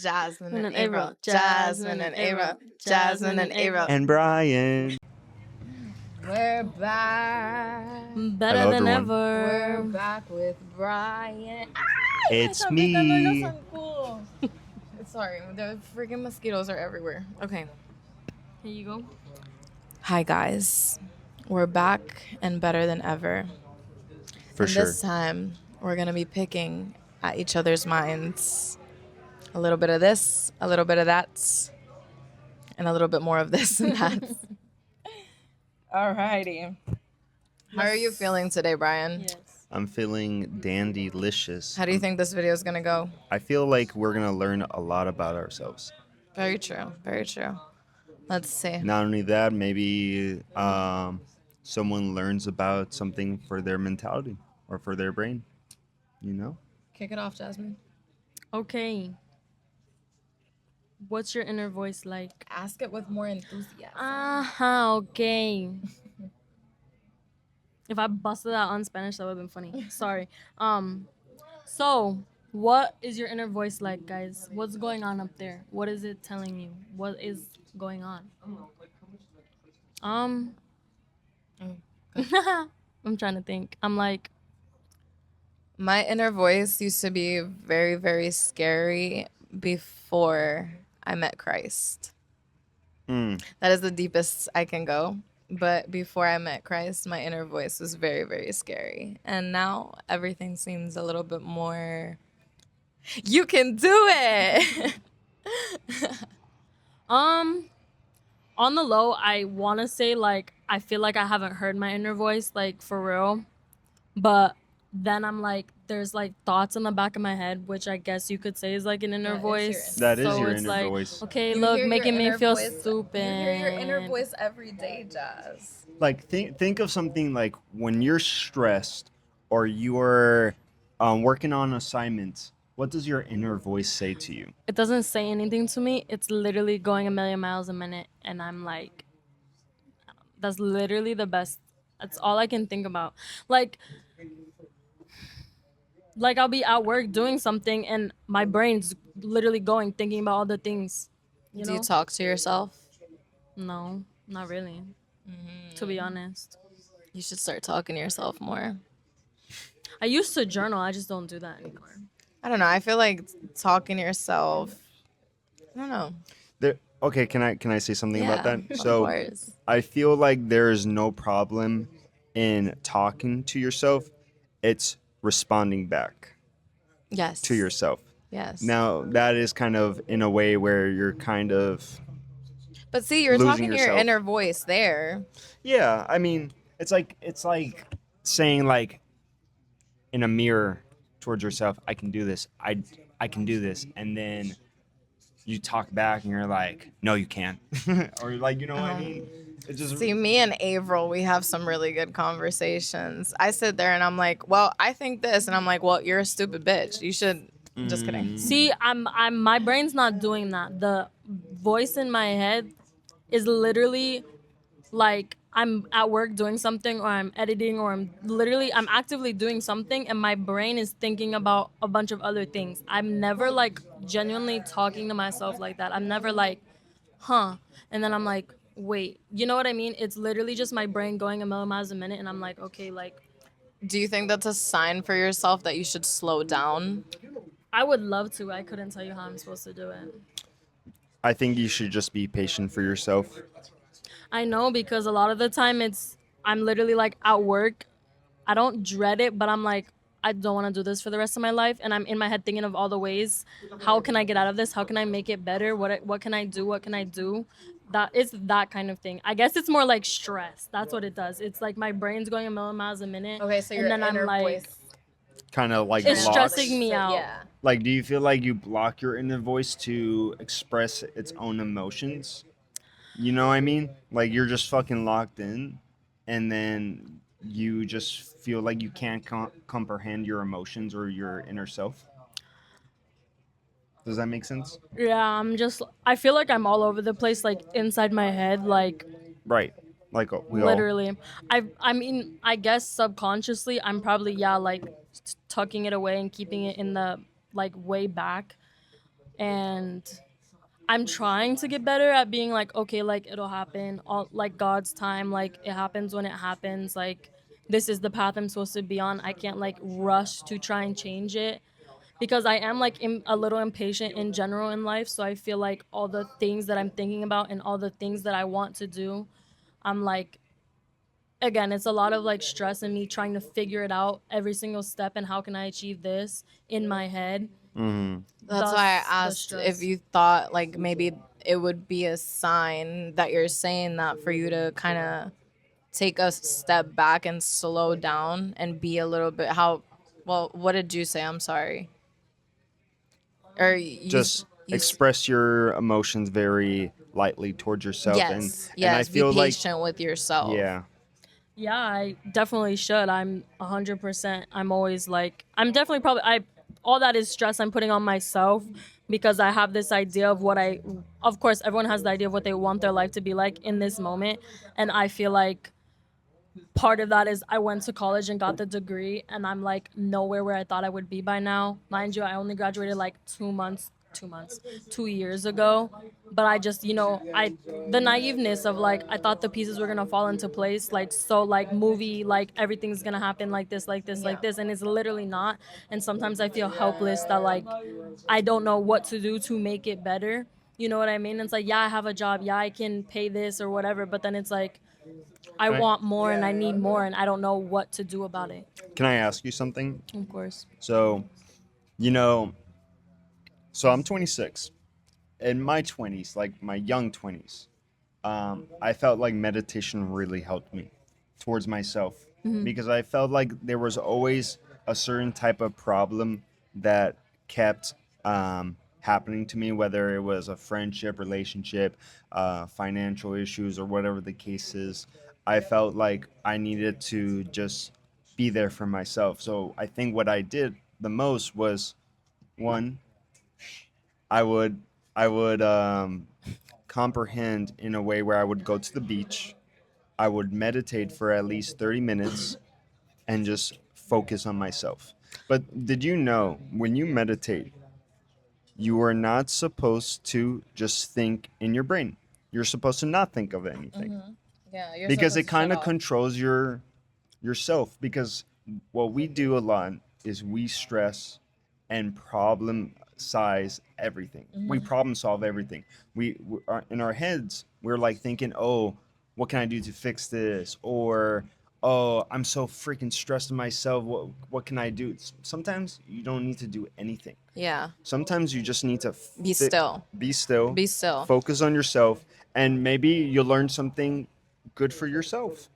Jasmine and April. April. Jasmine and April. Jasmine and April. And Brian. We're back. Better Hello, than everyone. We're ever. back with Brian. It's me. Cool. Sorry, the freaking mosquitoes are everywhere. Okay. Here you go. Hi, guys. We're back and better than ever. For And sure. this time, we're going to be picking at each other's minds. A little bit of this, a little bit of that, and a little bit more of this and that. Alrighty. How are you feeling today, Brian? Yes. I'm feeling dandylicious. How do you think this video is going to go? I feel like we're going to learn a lot about ourselves. Very true. Very true. Let's see. Not only that, maybe someone learns about something for their mentality or for their brain. You know? Kick it off, Jasmine. Okay. What's your inner voice like? Ask it with more enthusiasm. Okay. If I busted that on Spanish, that would have been funny. Sorry. So what is your inner voice like, guys? What's going on up there? What is it telling you? What is going on? I'm trying to think. I'm like, My inner voice used to be very, very scary before I met Christ. That is the deepest I can go. But before I met Christ, my inner voice was very, very scary. And now everything seems a little bit more, you can do it. on the low, I want to say, like, I feel like I haven't heard my inner voice, like, for real. But then I'm like, there's, like, thoughts in the back of my head, which I guess you could say is, like, an inner Yeah, voice. That is So your it's inner like, voice. okay, You look, hear your making me inner feel voice- stupid. You hear your inner voice every day, Jazz. Like, think of something like when you're stressed or you're working on assignments. What does your inner voice say to you? It doesn't say anything to me. It's literally going a million miles a minute. And I'm like, that's literally the best. That's all I can think about. Like I'll be at work doing something and my brain's literally going, thinking about all the things. You Do know? you talk to yourself? No, not really. To be honest. You should start talking to yourself more. I used to journal. I just don't do that anymore. I don't know. I feel like talking to yourself, I don't know. Okay, can I say something about that? Of So course. I feel like there is no problem in talking to yourself. It's responding back Yes. to yourself. Yes. Now, that is kind of in a way where you're kind of, But see, you're losing talking to your yourself. inner voice there. yeah, I mean, it's like saying like in a mirror towards yourself, I can do this. I can do this. And then you talk back and you're like, no, you can't. Or like, you know what I mean? It's just See, me and Avril, we have some really good conversations. I sit there and I'm like, well, I think this. And I'm like, well, you're a stupid bitch. You should. Just kidding. See, I'm my brain's not doing that. The voice in my head is literally like I'm at work doing something or I'm editing or I'm actively doing something and my brain is thinking about a bunch of other things. I'm never like genuinely talking to myself like that. I'm never like, huh. And then I'm like, wait, you know what I mean? It's literally just my brain going a million miles a minute and I'm like, okay, like Do you think that's a sign for yourself that you should slow down? I would love to. I couldn't tell you how I'm supposed to do it. I think you should just be patient for yourself. I know because a lot of the time I'm literally like at work. I don't dread it, but I'm like, I don't want to do this for the rest of my life. And I'm in my head thinking of all the ways, how can I get out of this? How can I make it better? What can I do? What can I do? That is that kind of thing. I guess it's more like stress. That's what it does. It's like my brain's going a million miles a minute. Okay, so your and then inner I'm like, voice. Kind of like It's blocks. stressing me out. Yeah. Like, do you feel like you block your inner voice to express its own emotions? You know what I mean? Like, you're just fucking locked in, and then you just feel like you can't comprehend your emotions or your inner self. Does that make sense? Yeah, I feel like I'm all over the place, like inside my head, like Right. Like, we all. literally. I mean, I guess subconsciously, I'm probably, like tucking it away and keeping it in the, like, way back. and I'm trying to get better at being like, okay, like it'll happen, all like God's time, like it happens when it happens, like this is the path I'm supposed to be on. I can't like rush to try and change it because I am like a little impatient in general in life. So I feel like all the things that I'm thinking about and all the things that I want to do, I'm like, again, it's a lot of like stress and me trying to figure it out every single step and how can I achieve this in my head. Mm-hmm. That's why I Thus, the asked if stress. you thought like maybe it would be a sign that you're saying that for you to kind of take a step back and slow down and be a little bit how well what did you say? I'm sorry. Or Just express your emotions very lightly towards yourself, yes, and I yes, be feel like, patient with yourself. yeah. Yeah, I definitely should. I'm 100%. I'm always like, I'm definitely probably, all that is stress I'm putting on myself because I have this idea of what of course, everyone has the idea of what they want their life to be like in this moment. And I feel like part of that is I went to college and got the degree and I'm like nowhere where I thought I would be by now. Mind you, I only graduated like 2 years ago. But I just, the naiveness of like, I thought the pieces were gonna fall into place, like, so like movie, like everything's gonna happen like this, like this, like this. And it's literally not. And sometimes I feel helpless that like, I don't know what to do to make it better. You know what I mean? It's like, yeah, I have a job. Yeah, I can pay this or whatever. But then it's like, I Can I, want more and I need more and I don't know what to do about it. can I ask you something? Of course. So, you know, so I'm 26. In my 20s, like my young 20s, I felt like meditation really helped me towards myself because I felt like there was always a certain type of problem that kept happening to me, whether it was a friendship, relationship, financial issues, or whatever the case is. I felt like I needed to just be there for myself. So I think what I did the most was, one, I would I would comprehend in a way where I would go to the beach, I would meditate for at least 30 minutes and just focus on myself. But did you know when you meditate, you are not supposed to just think in your brain. You're supposed to not think of anything Yeah, you're because it supposed to shut kind of off. controls yourself, because what we do a lot is we stress and problem size everything. We problem solve everything. We are in our heads, we're like thinking, oh, what can I do to fix this? Or, oh, I'm so freaking stressed in myself. What can I do? Sometimes you don't need to do anything. Yeah, Sometimes you just need to be still. be still, Be still. focus on yourself, and maybe you'll learn something good for yourself,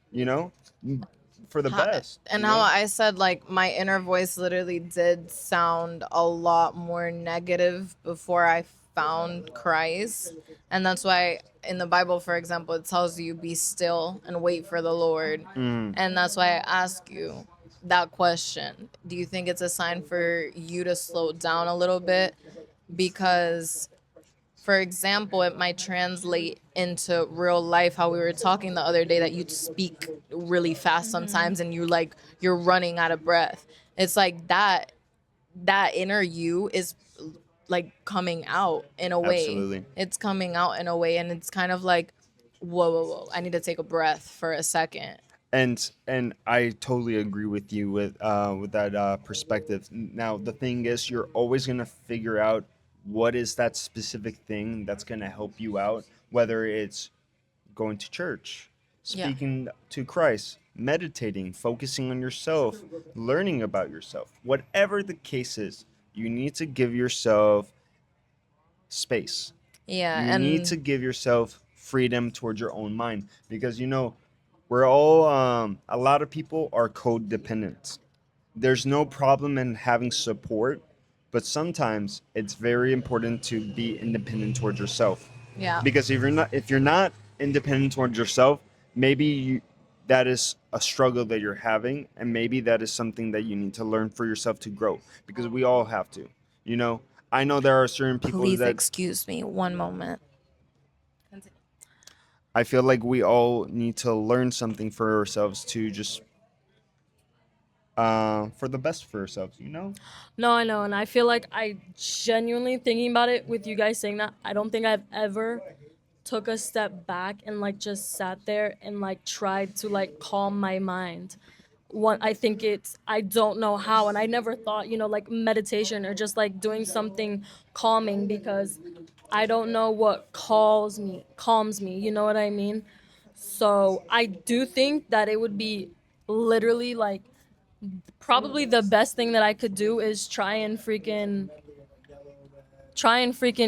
for the How, best. and how I said like my inner voice literally did sound a lot more negative before I found Christ. And that's why in the Bible, for example, it tells you be still and wait for the Lord. And that's why I ask you that question. Do you think it's a sign for you to slow down a little bit? Because for example, it might translate into real life how we were talking the other day that you speak really fast sometimes and you're running out of breath. It's like that inner you is like coming out in a way. Absolutely. It's coming out in a way and it's kind of like whoa, whoa, whoa. I need to take a breath for a second. And I totally agree with you with that perspective. Now the thing is, you're always gonna figure out what is that specific thing that's gonna help you out, whether it's going to church, Yeah. speaking to Christ, meditating, focusing on yourself, learning about yourself. Whatever the case is, you need to give yourself space. Yeah, You need to give yourself freedom towards your own mind, because we're all a lot of people are codependent. There's no problem in having support, but sometimes it's very important to be independent towards yourself, yeah. because if you're not independent towards yourself, maybe that is a struggle that you're having, and maybe that is something that you need to learn for yourself to grow, because we all have to. you know I know there are certain people Please that excuse me one moment. I feel like we all need to learn something for ourselves to just for the best for ourselves, No, I know, and I feel like I genuinely thinking about it with you guys saying that. I don't think I've ever took a step back and like just sat there and like tried to like calm my mind. I think it's I don't know how, and I never thought like meditation or just like doing something calming because I don't know what calms me. You know what I mean? So I do think that it would be literally like probably the best thing that I could do is try and freaking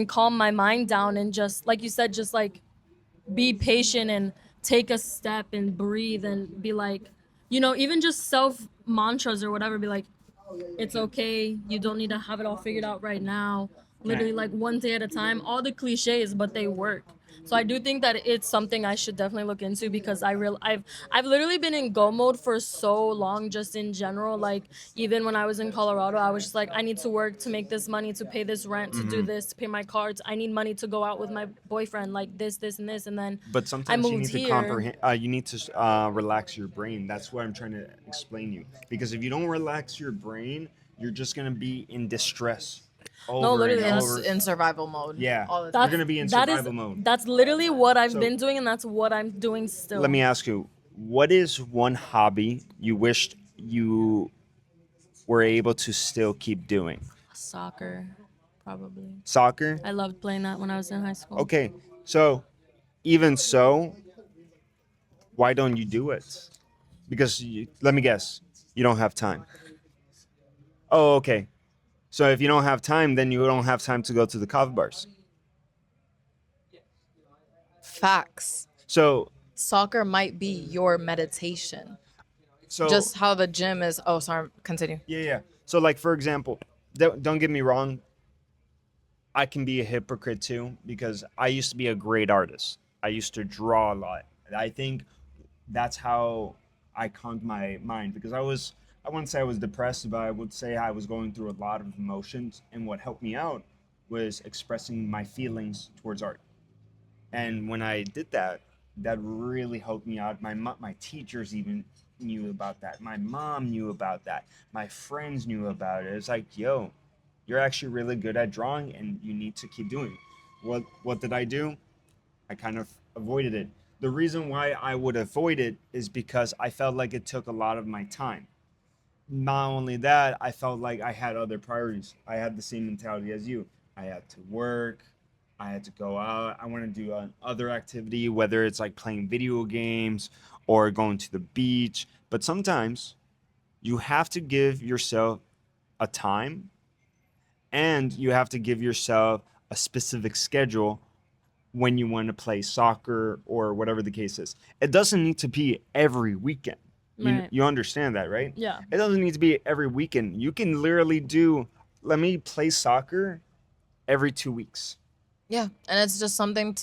calm my mind down and just like you said, just like be patient and take a step and breathe and be like, even just self mantras or whatever, be like, it's okay, you don't need to have it all figured out right now. Can I- Literally like one day at a time, all the cliches, but they work. So I do think that it's something I should definitely look into because I've literally been in go mode for so long just in general. Like even when I was in Colorado, I was just like, I need to work to make this money to pay this rent, to do this, to pay my cards. I need money to go out with my boyfriend, like this and this. And then But I sometimes you moved need to here. comprehend. You need to relax your brain. That's what I'm trying to explain you. Because if you don't relax your brain, you're just gonna be in distress over literally, and that's over. In survival mode. Yeah. All the You're time. gonna be in that is survival mode. that's literally what I've So- been doing, and that's what I'm doing still. Let me ask you, what is one hobby you wished you were able to still keep doing? Soccer, probably. Soccer? I loved playing that when I was in high school. Okay. So, even so, why don't you do it? Because let me guess, you don't have time. Oh, okay. So if you don't have time, then you don't have time to go to the coffee bars. Facts. So, Soccer might be your meditation. so Just how the gym is. Oh, sorry. Continue. yeah. So, like for example, don't get me wrong. I can be a hypocrite too because I used to be a great artist. I used to draw a lot. I think that's how I calmed my mind because I wouldn't say I was depressed, but I would say I was going through a lot of emotions. And what helped me out was expressing my feelings towards art. And when I did that, that really helped me out. My teachers even knew about that. My mom knew about that. My friends knew about it. It's like, yo, you're actually really good at drawing, and you need to keep doing it. What did I do? I kind of avoided it. The reason why I would avoid it is because I felt like it took a lot of my time. Not only that, I felt like I had other priorities. I had the same mentality as you. I had to work. I had to go out. I want to do another activity, whether it's like playing video games or going to the beach. But sometimes you have to give yourself a time and you have to give yourself a specific schedule when you want to play soccer or whatever the case is. It doesn't need to be every weekend. Right. You understand that, right? Yeah. It doesn't need to be every weekend. You can literally do, let me play soccer every 2 weeks. Yeah. And it's just something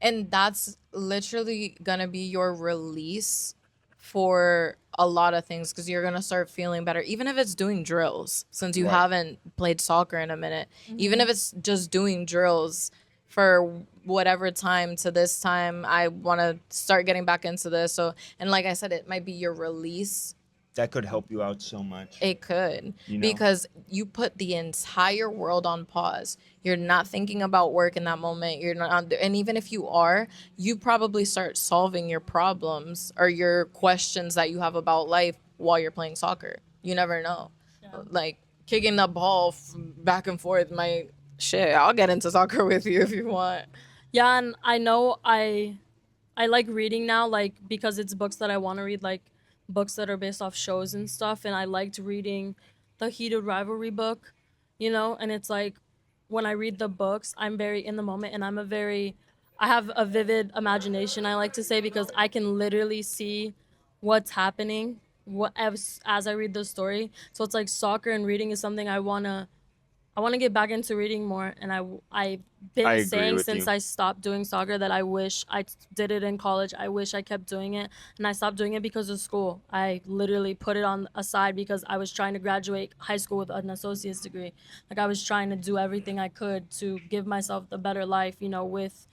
and that's literally going to be your release for a lot of things because you're going to start feeling better. Even if it's doing drills, since you Right. haven't played soccer in a minute, even if it's just doing drills for whatever time to this time, I want to start getting back into this. So, and like I said, it might be your release. That could help you out so much. It could, You know? because you put the entire world on pause. You're not thinking about work in that moment. You're not, and even if you are, you probably start solving your problems or your questions that you have about life while you're playing soccer. You never know. Like kicking the ball back and forth might shit. I'll get into soccer with you if you want. Yeah, and I know I like reading now, like because it's books that I want to read, like books that are based off shows and stuff. And I liked reading the Heated Rivalry book, and it's like when I read the books, I'm very in the moment, and I have a vivid imagination, I like to say, because I can literally see what's happening as I read the story. So it's like soccer and reading is something I want to get back into reading more, and I've been I agree saying with since you. I stopped doing soccer that I wish I did it in college. I wish I kept doing it, and I stopped doing it because of school. I literally put it on aside because I was trying to graduate high school with an associate's degree. Like I was trying to do everything I could to give myself the better life, with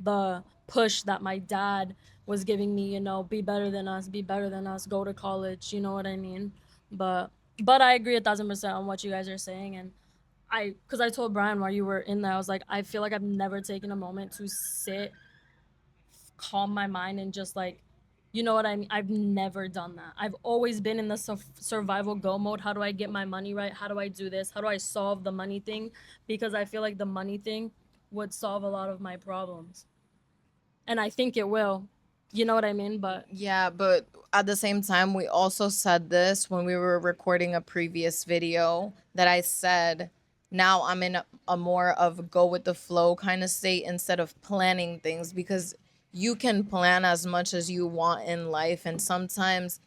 the push that my dad was giving me, be better than us, go to college, you know what I mean? But I agree 1,000% on what you guys are saying, and because I told Brian while you were in there, I was like, I feel like I've never taken a moment to sit, calm my mind, and just like, you know what I mean? I've never done that. I've always been in the survival go mode. How do I get my money right? How do I do this? How do I solve the money thing? Because I feel like the money thing would solve a lot of my problems. And I think it will. You know what I mean? But Yeah, but at the same time, we also said this when we were recording a previous video that I said, now I'm in a more of go with the flow kind of state instead of planning things, because you can plan as much as you want in life. And sometimes,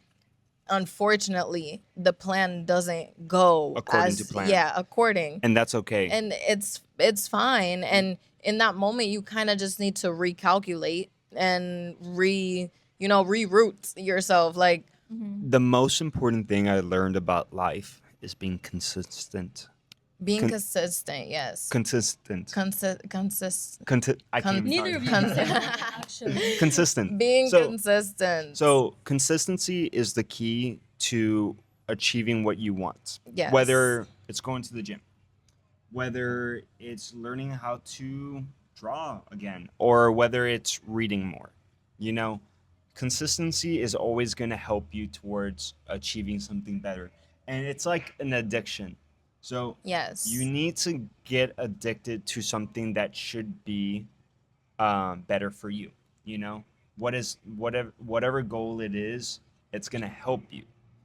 unfortunately, the plan doesn't go According as, to plan. yeah, according. And that's okay. And it's fine. And in that moment, you kind of just need to recalculate and reroute yourself. Like, The most important thing I learned about life is being consistent. being consistent. Yes. Consistent. Consistent. I can't even neither talk. of you can say that, actually. Consistent. Being So- consistent. So consistency is the key to achieving what you want. Yes. Whether it's going to the gym, whether it's learning how to draw again, or whether it's reading more. You know, consistency is always going to help you towards achieving something better. And it's like an addiction. So Yes. you need to get addicted to something that should be better for you. You know, whatever goal it is, it's gonna help you.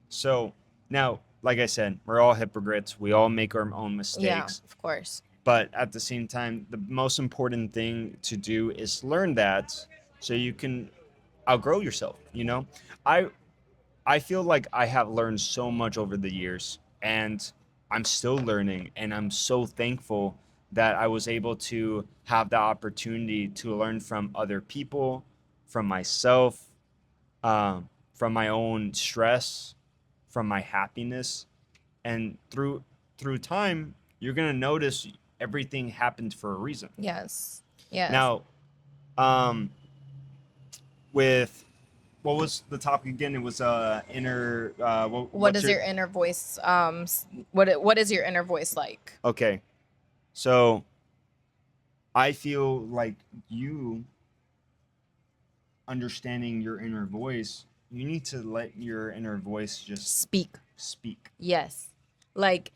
So now, like I said, we're all hypocrites. We all make our own Yeah, mistakes. of course. But at the same time, the most important thing to do is learn that so you can outgrow yourself. You know, I I feel like I have learned so much over the years, and I'm still learning, and I'm so thankful that I was able to have the opportunity to learn from other people, from myself, from my own stress, from my happiness, and through time, you're gonna notice everything happened for a reason. Yes. Yes. Now, um, with what was the topic again? It was inner. what what's is your inner voice? What is your inner voice like? Okay, so I feel like you understanding your inner voice. You need to let your inner voice just Speak. speak. Yes. Like,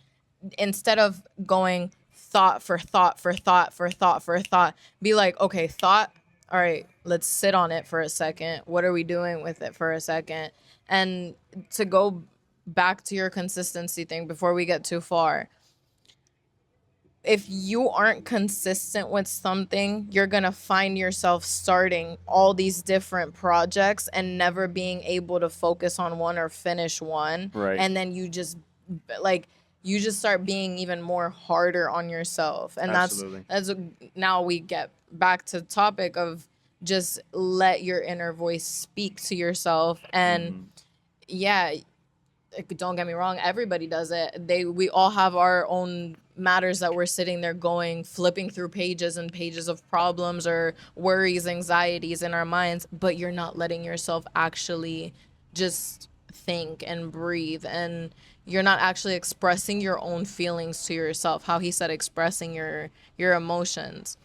instead of going thought for thought for thought for thought for thought, be like, okay, thought, all right, let's sit on it for a second. What are we doing with it for a second? And to go back to your consistency thing before we get too far, if you aren't consistent with something, you're going to find yourself starting all these different projects and never being able to focus on one or finish one. Right. And then you just start being even more harder on yourself. And Absolutely. that's now we get back to the topic of just let your inner voice speak to yourself. And yeah, don't get me wrong, everybody does it. We all have our own matters that we're sitting there flipping through pages and pages of problems or worries, anxieties in our minds, but you're not letting yourself actually just think and breathe, and you're not actually expressing your own feelings to yourself, how he said, expressing your emotions.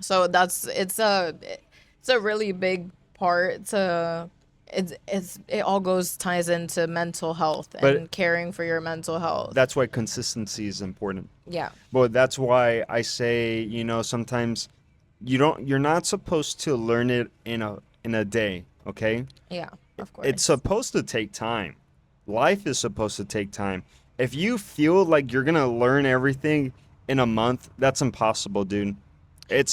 So it's a really big part to it all ties into mental health and But- caring for your mental health. That's why consistency is important. Yeah. But that's why I say, you know, sometimes you're not supposed to learn it in a day, okay? Yeah, of course. It's supposed to take time. Life is supposed to take time. If you feel like you're going to learn everything in a month, that's impossible, dude.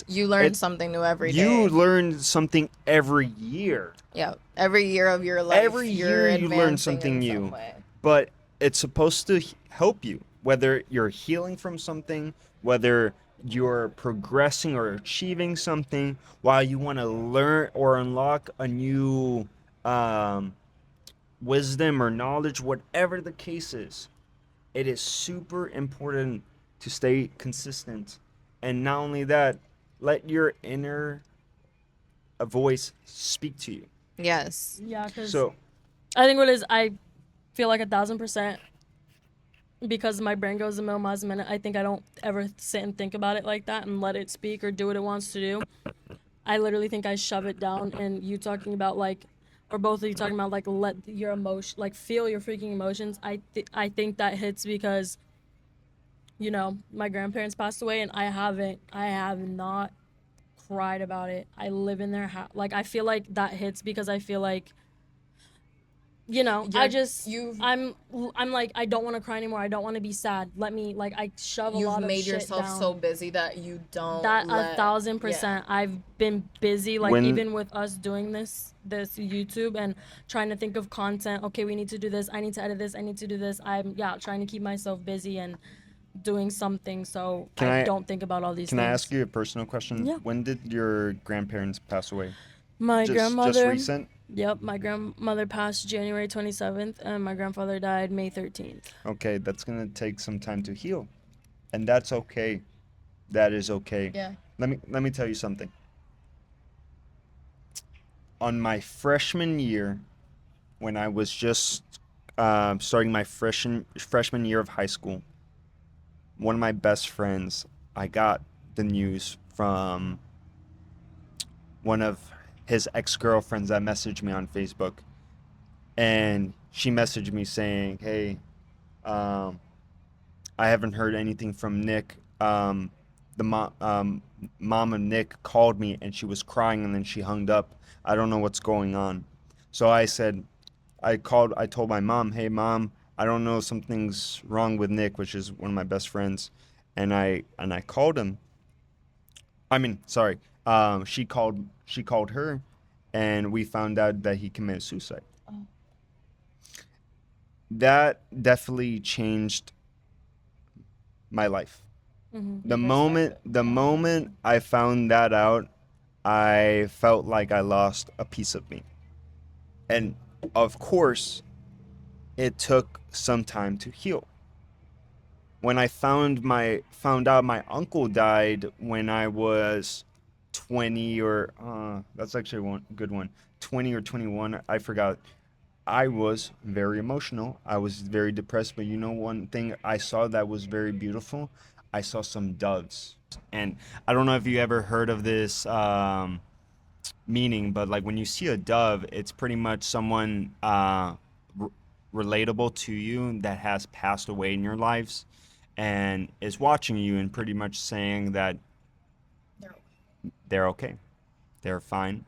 You learn it- something new every day. You learn something every year. Yeah, every year of your life. Every you're year you learn advancing something in some new. way. But it's supposed to help you, whether you're healing from something, whether you're progressing or achieving something, while you want to learn or unlock a new wisdom or knowledge, whatever the case is. It is super important to stay consistent. And not only that, let your inner voice speak to you. Yes. Yeah, because So, I think what it is, I feel like 1,000%, because my brain goes a million miles a minute. I think I don't ever sit and think about it like that and let it speak or do what it wants to do. I literally think I shove it down. And you talking about like, or both of you talking about like, let your emotion, like feel your freaking emotions. I think that hits because, you know, my grandparents passed away and I have not cried about it. I live in their house. Like, I feel like that hits because I feel like, you know, I'm like, I don't want to cry anymore. I don't want to be sad. Let me, like, I shove a You've lot of made shit yourself down. so busy that you don't That let 1,000%. I've been busy, like, When- even with us doing this YouTube and trying to think of content. Okay, we need to do this. I need to edit this. I need to do this. I'm trying to keep myself busy and doing something so I don't think about all these Can things. I ask you a personal question? Yeah. When did your grandparents pass away? My grandmother. Just recent? Yep, my grandmother passed January 27th, and my grandfather died May 13th. Okay, that's gonna take some time to heal, and that's okay. That is okay. Yeah. Let me tell you something. On my freshman year, when I was just starting my freshman year of high school, one of my best friends, I got the news from one of his ex-girlfriends that messaged me on Facebook, and she messaged me saying, "Hey, um, I haven't heard anything from Nick. The mom of Nick called me and she was crying and then she hung up. I don't know what's going on." So I said, I told my mom, "Hey mom, I don't know, something's wrong with Nick," which is one of my best friends. And I called him. I mean, sorry. She called her, and we found out that he committed suicide. Oh. That definitely changed my life. Mm-hmm. The moment I found that out, I felt like I lost a piece of me. And of course, it took some time to heal. When I found out my uncle died when I was 20, or that's actually one good one. 20 or 21, I forgot. I was very emotional. I was very depressed, but you know one thing I saw that was very beautiful? I saw some doves. And I don't know if you ever heard of this meaning, but like when you see a dove, it's pretty much someone r- relatable to you that has passed away in your lives and is watching you and pretty much saying that they're okay. They're fine.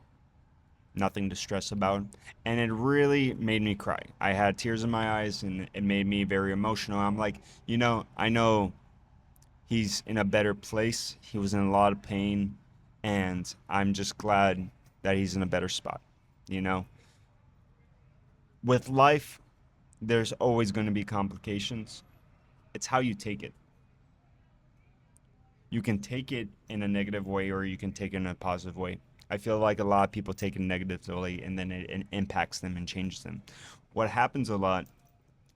Nothing to stress about. And it really made me cry. I had tears in my eyes and it made me very emotional. I'm like, I know he's in a better place. He was in a lot of pain, and I'm just glad that he's in a better spot. You know, with life, there's always going to be complications. It's how you take it. You can take it in a negative way or you can take it in a positive way. I feel like a lot of people take it negatively and then it impacts them and changes them. What happens a lot,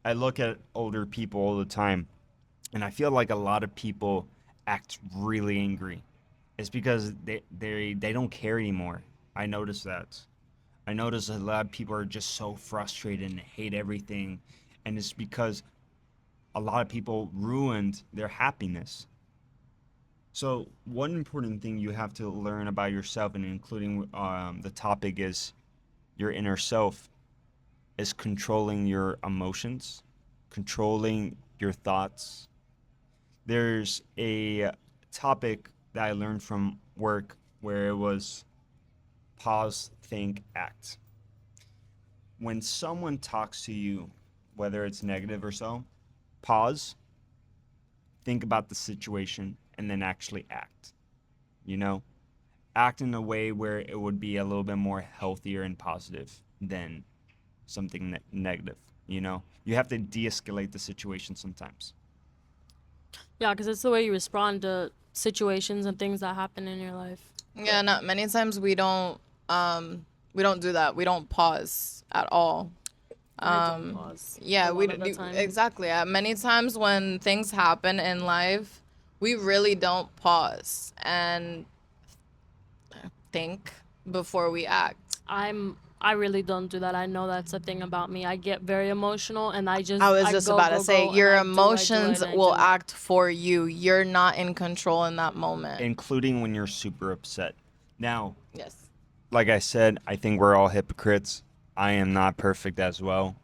I look at older people all the time, and I feel like a lot of people act really angry. It's because they don't care anymore. I notice that. I notice a lot of people are just so frustrated and hate everything, and it's because a lot of people ruined their happiness. So one important thing you have to learn about yourself, and including the topic is your inner self, is controlling your emotions, controlling your thoughts. There's a topic that I learned from work where it was pause, think, act. When someone talks to you, whether it's negative or so, pause, think about the situation, and then actually act. You know, act in a way where it would be a little bit more healthier and positive than something negative. You have to de-escalate the situation sometimes. Yeah, because it's the way you respond to situations and things that happen in your life. Yeah, not many times we don't do that. We don't pause at all. I don't pause. Yeah, a we lot of the time. exactly. Many times when things happen in life, we really don't pause and think before we act. I'm I really don't do that. I know that's a thing about me. I get very emotional, and I just I was just go, about go, to say go, your and I do, emotions and I will do. act for you. You're not in control in that moment. including when you're super upset. Now, Yes. like I said, I think we're all hypocrites. I am not perfect as well.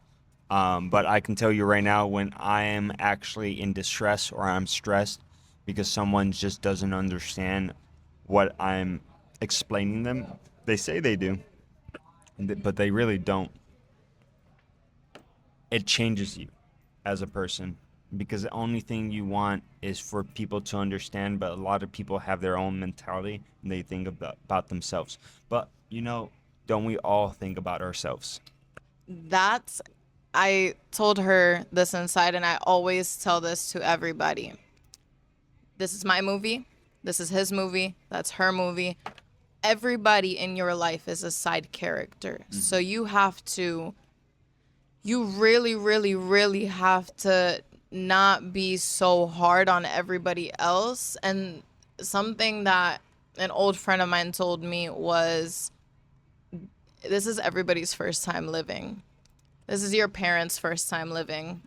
But I can tell you right now, when I am actually in distress or I'm stressed because someone just doesn't understand what I'm explaining them, they say they do, but they really don't. It changes you as a person because the only thing you want is for people to understand, but a lot of people have their own mentality and they think about themselves. But, don't we all think about ourselves? That's, I told her this inside, and I always tell this to everybody. This is my movie. This is his movie. That's her movie. Everybody in your life is a side character. So you really, really, really have to not be so hard on everybody else. And something that an old friend of mine told me was, this is everybody's first time living. This is your parents' first time living.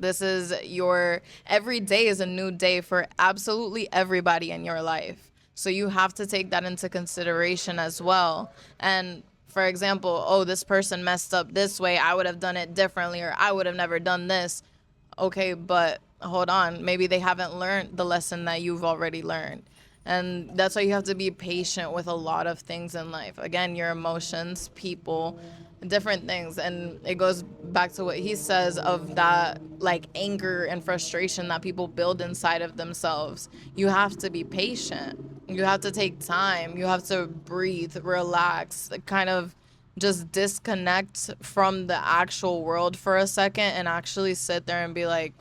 Every day is a new day for absolutely everybody in your life. So you have to take that into consideration as well. And for example, oh, this person messed up this way. I would have done it differently, or I would have never done this. Okay, but hold on. Maybe they haven't learned the lesson that you've already learned. And that's why you have to be patient with a lot of things in life. Again, your emotions, people, different things. And it goes back to what he says of that like anger and frustration that people build inside of themselves. You have to be patient. You have to take time. You have to breathe, relax, kind of just disconnect from the actual world for a second and actually sit there and be like,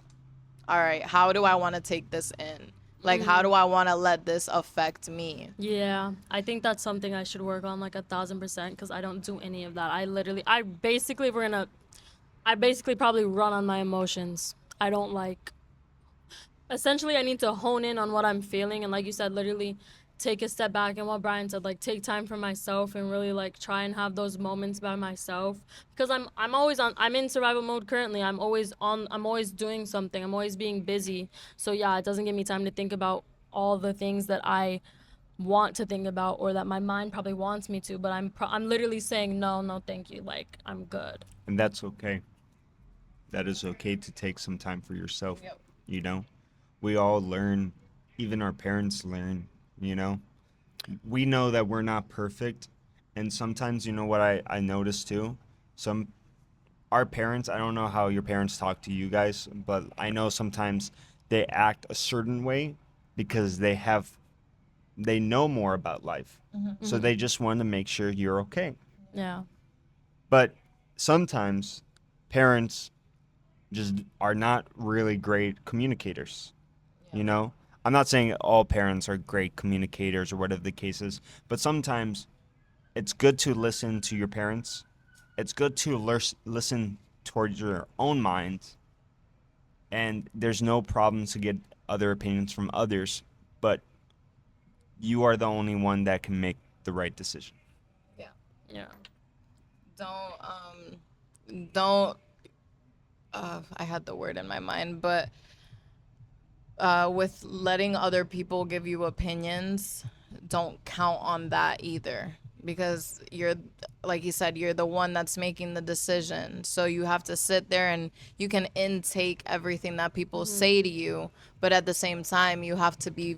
all right, how do I want to take this in? Like, how do I want to let this affect me? Yeah, I think that's something I should work on like 1,000% because I don't do any of that. I basically probably run on my emotions. I don't like. Essentially, I need to hone in on what I'm feeling, and like you said, literally take a step back. And what Brian said, like take time for myself and really like try and have those moments by myself because I'm in survival mode currently. I'm always doing something. I'm always being busy. So yeah, it doesn't give me time to think about all the things that I want to think about or that my mind probably wants me to, but I'm literally saying no, no, thank you. Like I'm good. And that's okay. That is okay to take some time for yourself. Yep. You know, we all learn, even our parents learn, you know. We know that we're not perfect. And sometimes, what I notice too? Our parents, I don't know how your parents talk to you guys, but I know sometimes they act a certain way because they know more about life. So they just want to make sure you're okay. Yeah. But sometimes parents just are not really great communicators. I'm not saying all parents are great communicators or whatever the case is, but sometimes it's good to listen to your parents. It's good to listen towards your own mind, and there's no problem to get other opinions from others, but you are the only one that can make the right decision. Yeah. Yeah. Don't, I had the word in my mind, but with letting other people give you opinions, don't count on that either. Because like you said, you're the one that's making the decision. So you have to sit there and you can intake everything that people say to you. But at the same time, you have to be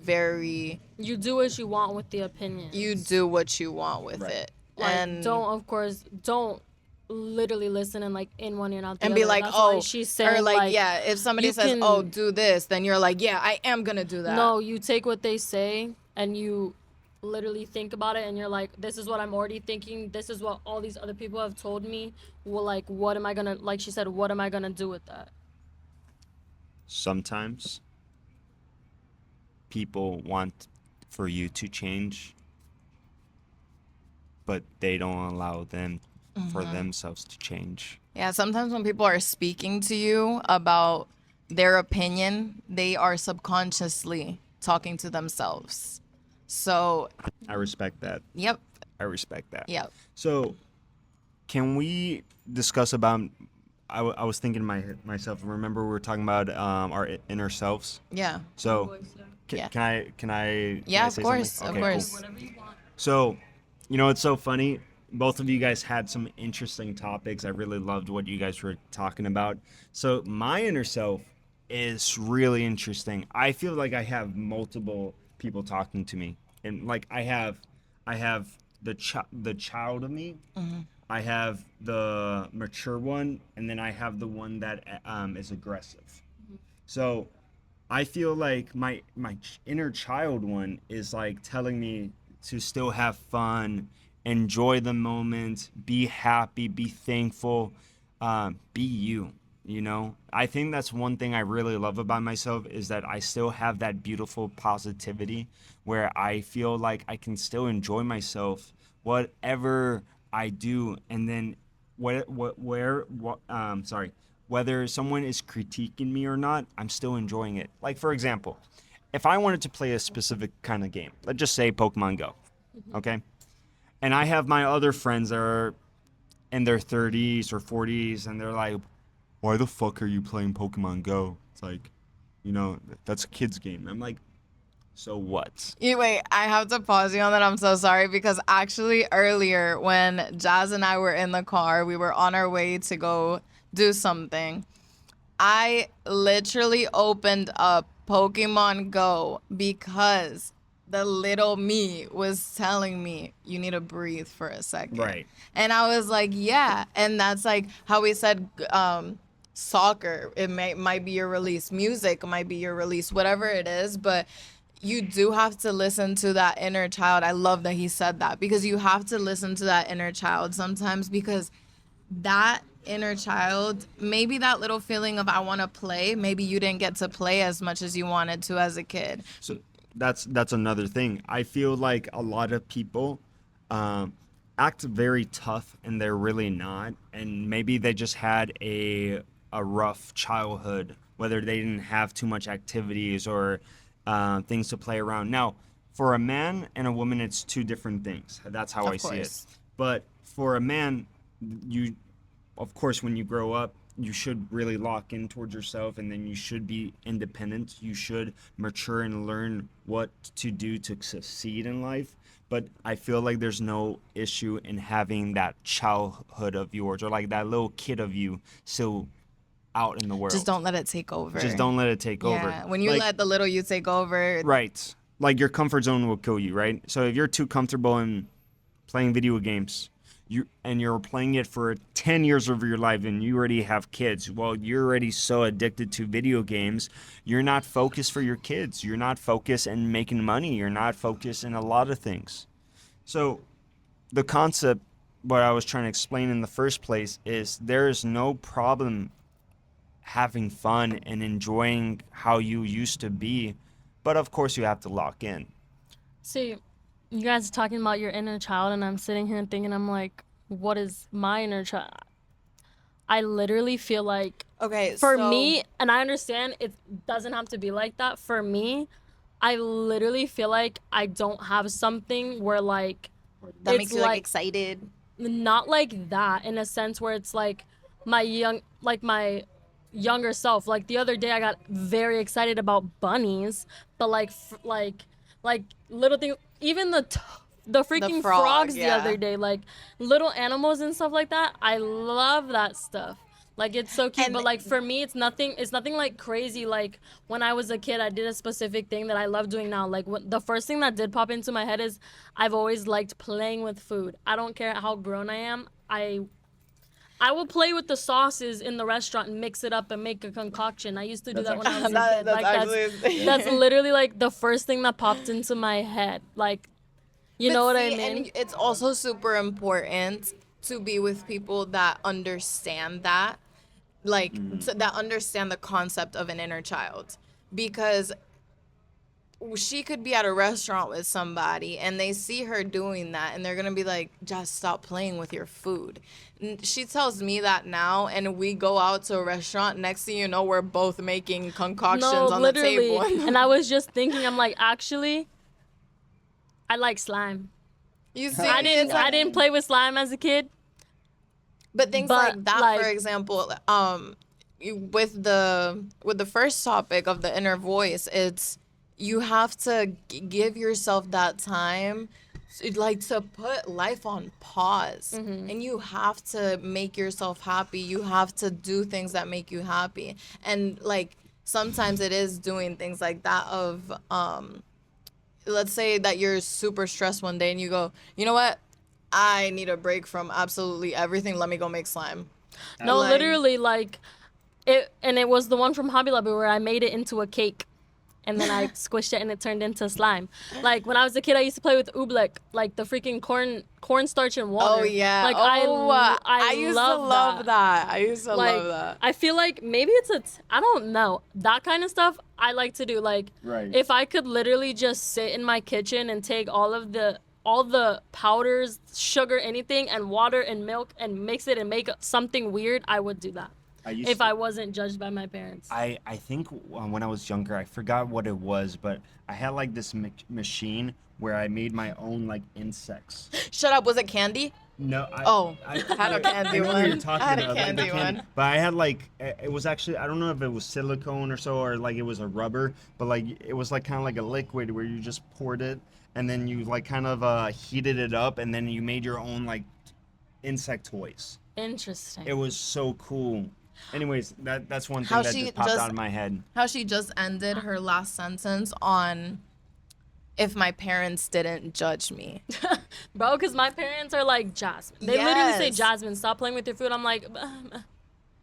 You do what you want with the opinion. you do what you want with Right. it. Like, And don't literally listen and like in one ear out the and other. be like, That's why oh, she's saying, or like, yeah, if somebody you says, can- oh, do this, then you're like, yeah, I am gonna do that. No, you take what they say and you literally think about it and you're like, this is what I'm already thinking. This is what all these other people have told me. Well, like, what am I gonna, like she said, what am I gonna do with that? Sometimes people want for you to change, but they don't allow them for themselves to change. Yeah, sometimes when people are speaking to you about their opinion, they are subconsciously talking to themselves. So, I respect that. yep, I respect that. yep. So, Can we discuss about? I was thinking myself. Remember we were talking about our inner selves. Yeah. So Yeah. can I Yeah, say of course. something? Of Okay, course. cool. So, it's so funny. Both of you guys had some interesting topics. I really loved what you guys were talking about. So my inner self is really interesting. I feel like I have multiple people talking to me, and like I have the child of me. I have the mature one, and then I have the one that is aggressive. So I feel like my inner child one is like telling me to still have fun, enjoy the moment, be happy, be thankful, be you. I think that's one thing I really love about myself is that I still have that beautiful positivity where I feel like I can still enjoy myself, whatever I do, and then whether someone is critiquing me or not, I'm still enjoying it. Like, for example, if I wanted to play a specific kind of game, let's just say Pokemon Go, okay? And I have my other friends that are in their 30s or 40s, and they're like, why the fuck are you playing Pokemon Go? It's like, that's a kid's game. I'm like, so what? Wait, I have to pause you on that. I'm so sorry because actually earlier when Jazz and I were in the car, we were on our way to go do something. I literally opened up Pokemon Go because the little me was telling me you need to breathe for a second. Right. And I was like, yeah. And that's like how we said soccer. It might be your release. Music might be your release, whatever it is. But you do have to listen to that inner child. I love that he said that because you have to listen to that inner child sometimes because that inner child, maybe that little feeling of I want to play, maybe you didn't get to play as much as you wanted to as a kid. So that's another thing. I feel like a lot of people act very tough and they're really not, and maybe they just had a rough childhood, whether they didn't have too much activities or things to play around. Now, for a man and a woman, it's two different things. That's how I see it. But for a man, of course, when you grow up, you should really lock in towards yourself, and then you should be independent. You should mature and learn what to do to succeed in life. But I feel like there's no issue in having that childhood of yours or like that little kid of you still out in the world. Just don't let it take over. Just don't let it take over. Yeah, when you let the little you take over. Right. Like your comfort zone will kill you, right? So if you're too comfortable in playing video games, you're playing it for 10 years of your life and you already have kids, well, you're already so addicted to video games, you're not focused for your kids. You're not focused in making money. You're not focused in a lot of things. So the concept, what I was trying to explain in the first place, is there is no problem having fun and enjoying how you used to be, but of course you have to lock in. See, you guys are talking about your inner child, and I'm sitting here thinking, I'm like, what is my inner child? I literally feel like, for me, and I understand it doesn't have to be like that. For me, I literally feel like I don't have something where like that makes you like excited. Not like that, in a sense where it's like my younger self. Like the other day, I got very excited about bunnies, but like little things, even the freaking frogs the other day, like little animals and stuff like that. I love that stuff. Like it's so cute, but like for me, it's nothing like crazy. Like when I was a kid, I did a specific thing that I love doing now. Like the first thing that did pop into my head is I've always liked playing with food. I don't care how grown I am. I will play with the sauces in the restaurant and mix it up and make a concoction. I used to do that when I was a kid. That's literally like the first thing that popped into my head. Like, you know what I mean? And it's also super important to be with people that understand that, like that understand the concept of an inner child, because she could be at a restaurant with somebody and they see her doing that and they're gonna be like, just stop playing with your food. And she tells me that now, and we go out to a restaurant, next thing you know, we're both making concoctions on the table. And I was just thinking, I'm like, actually, I like slime. You see, I didn't play with slime as a kid. But things But, like that, like- for example, with the first topic of the inner voice, it's you have to give yourself that time, like to put life on pause, and you have to make yourself happy. You have to do things that make you happy, and like sometimes it is doing things like that of let's say that you're super stressed one day and you go, you know what? I need a break from absolutely everything. Let me go make slime. No, Like- literally, like it was the one from Hobby Lobby where I made it into a cake, and then I squished it and it turned into slime. Like when I was a kid, I used to play with oobleck, like the freaking cornstarch and water. Oh yeah. Like I used to love that. I used to Like love that. I feel like maybe I don't know, that kind of stuff I like to do. Like Right. if I could literally just sit in my kitchen and take all the powders, sugar, anything, and water and milk and mix it and make something weird, I would do that. If I wasn't judged by my parents. I think when I was younger, I forgot what it was, but I had like this machine where I made my own like insects. Shut up. Was it candy? No. I had a candy I know what you're one. talking I had a about, like the candy one. But I had like it was actually, I don't know if it was silicone or so, or like it was a rubber, but like it was like kind of like a liquid where you just poured it and then you like kind of heated it up and then you made your own like insect toys. Interesting. It was so cool. Anyways, that's one thing How that she just popped just- out of my head. How she just ended her last sentence on, if my parents didn't judge me. Bro, because my parents are like, Jasmine. They literally say, Yes. Jasmine, stop playing with your food. I'm like,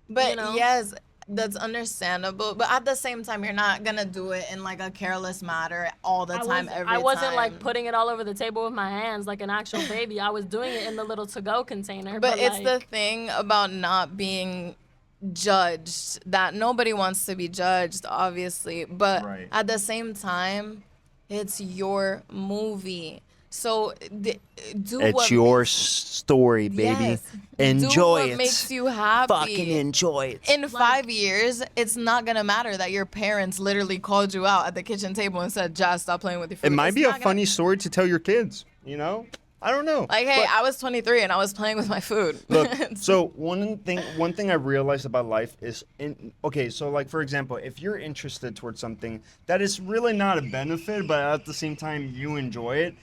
But You know? yes, that's understandable. But at the same time, you're not gonna do it in like a careless manner all the time, every time. I wasn't like putting it all over the table with my hands like an actual baby. I was doing it in the little to-go container. But it's like, the thing about not being judged, that nobody wants to be judged, obviously. But Right. at the same time, it's your movie. So do what story, Yes. Do what makes you happy. enjoy it. In 5 years, it's not gonna matter that your parents literally called you out at the kitchen table and said, "Jazz, stop playing with your food." It might It's be a not gonna- funny story to tell your kids, you know? I don't know. Like, hey, But- I was 23 and I was playing with my food. Look, so one thing I realized about life is so like for example, if you're interested towards something that is really not a benefit, but at the same time you enjoy it,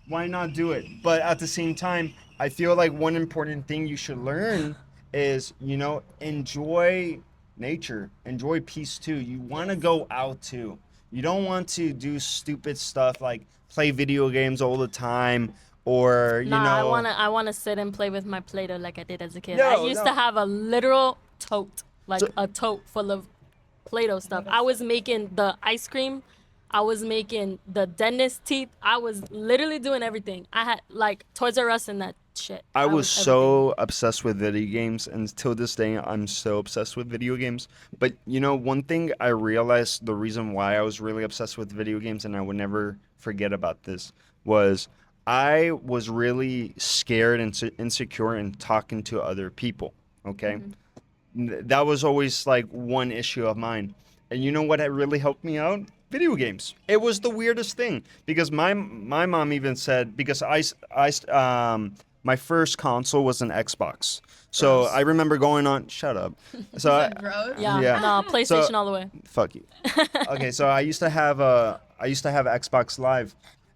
why not do it? But at the same time, I feel like one important thing you should learn is, enjoy nature, enjoy peace too. You want to go out too. You don't want to do stupid stuff like play video games all the time. Or I wanna sit and play with my Play-Doh like I did as a kid. No, I used no. to have a literal tote, like So- a tote full of Play-Doh stuff. I was making the ice cream. I was making the dentist teeth. I was literally doing everything. I had like Toys R Us and that shit. I was everything. so obsessed with video games, and till this day, I'm so obsessed with video games. But one thing I realized, the reason why I was really obsessed with video games, and I would never forget about this, was I was really scared and insecure in talking to other people. Okay, that was always like one issue of mine. And you know what had really helped me out? Video games. It was the weirdest thing because my mom even said, because my first console was an Xbox. So I remember going on. Shut up. So Gross. Yeah, Yeah. no, PlayStation all the way. fuck you. Okay, so I used to have Xbox Live,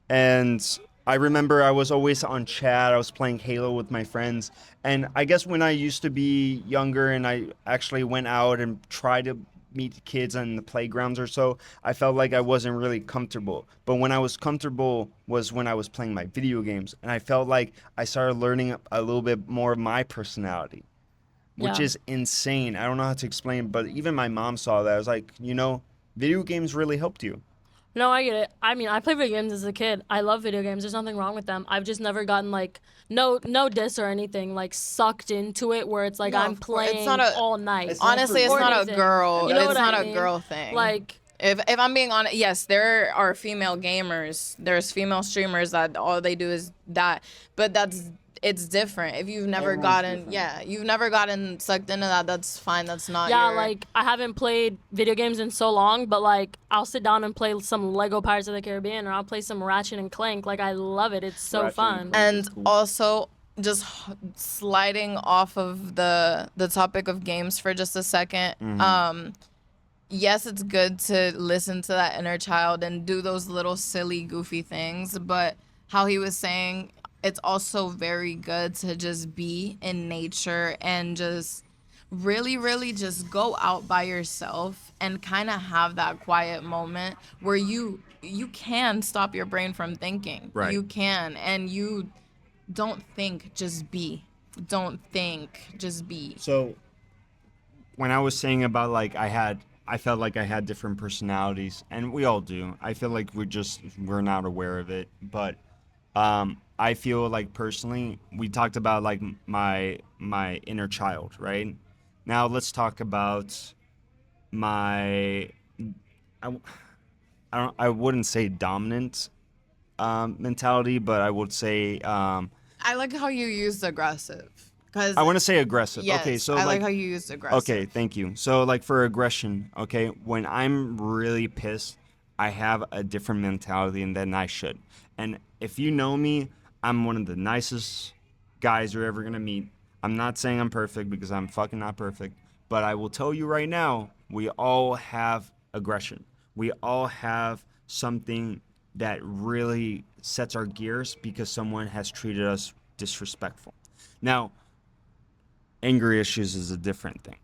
and I remember I was always on chat. I was playing Halo with my friends, and I guess when I used to be younger and I actually went out and tried to meet kids on the playgrounds or so, I felt like I wasn't really comfortable. But when I was comfortable was when I was playing my video games, and I felt like I started learning a little bit more of my personality, which Yeah. is insane. I don't know how to explain, but even my mom saw that. I was like, video games really helped you. No, I get it. I mean, I played video games as a kid. I love video games. There's nothing wrong with them. I've just never gotten like no diss or anything, like sucked into it where it's like No, I'm of course. It's playing not a- all night. It's not Honestly, it's Or not a anything. girl. You know It's what I not a mean? girl thing. Like, If I'm being honest, yes, there are female gamers. There's female streamers that all they do is that, but it's different. If you've never Everyone's different. you've never gotten sucked into that, that's fine. That's not yeah, your, like I haven't played video games in so long, but like I'll sit down and play some Lego Pirates of the Caribbean, or I'll play some Ratchet and Clank. Like I love it. It's so Ratchet and fun. Clank. and Cool. also just sliding off of the topic of games for just a second. Yes, it's good to listen to that inner child and do those little silly, goofy things. But how he was saying, it's also very good to just be in nature and just really, really just go out by yourself and kind of have that quiet moment where you can stop your brain from thinking. Right. You can, and you don't think, just be. Don't think, just be. So when I was saying about like I felt like I had different personalities, and we all do. I feel like we're not aware of it, but I feel like personally, we talked about like my inner child, right? Now let's talk about my I, I wouldn't say dominant mentality, but I would say I like how you used aggressive. Cause I want to say aggressive. yes, Okay, so I like like how you used aggressive. okay, thank you. So like for aggression, okay, when I'm really pissed, I have a different mentality than I should. And if you know me, I'm one of the nicest guys you're ever gonna meet. I'm not saying I'm perfect because I'm fucking not perfect, but I will tell you right now, we all have aggression. We all have something that really sets our gears because someone has treated us disrespectful. Now, anger issues is a different thing.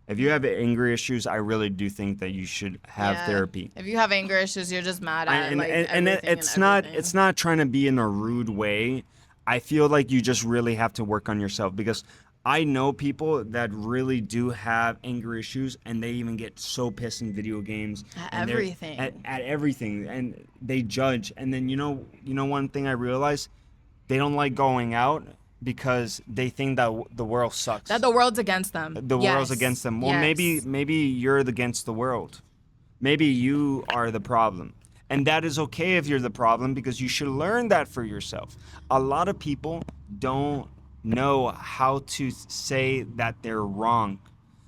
If you have anger issues, I really do think that you should have Yeah. therapy. If you have anger issues, you're just mad at It's not trying to be in a rude way. I feel like you just really have to work on yourself because I know people that really do have anger issues and they even get so pissed in video games At and they're- everything. at everything, and they judge. And then you know one thing I realized, they don't like going out because they think that the world sucks. that the world's against them. The world's against them. Well, Yes. maybe you're against the world. Maybe you are the problem. And that is okay if you're the problem because you should learn that for yourself. A lot of people don't know how to say that they're wrong.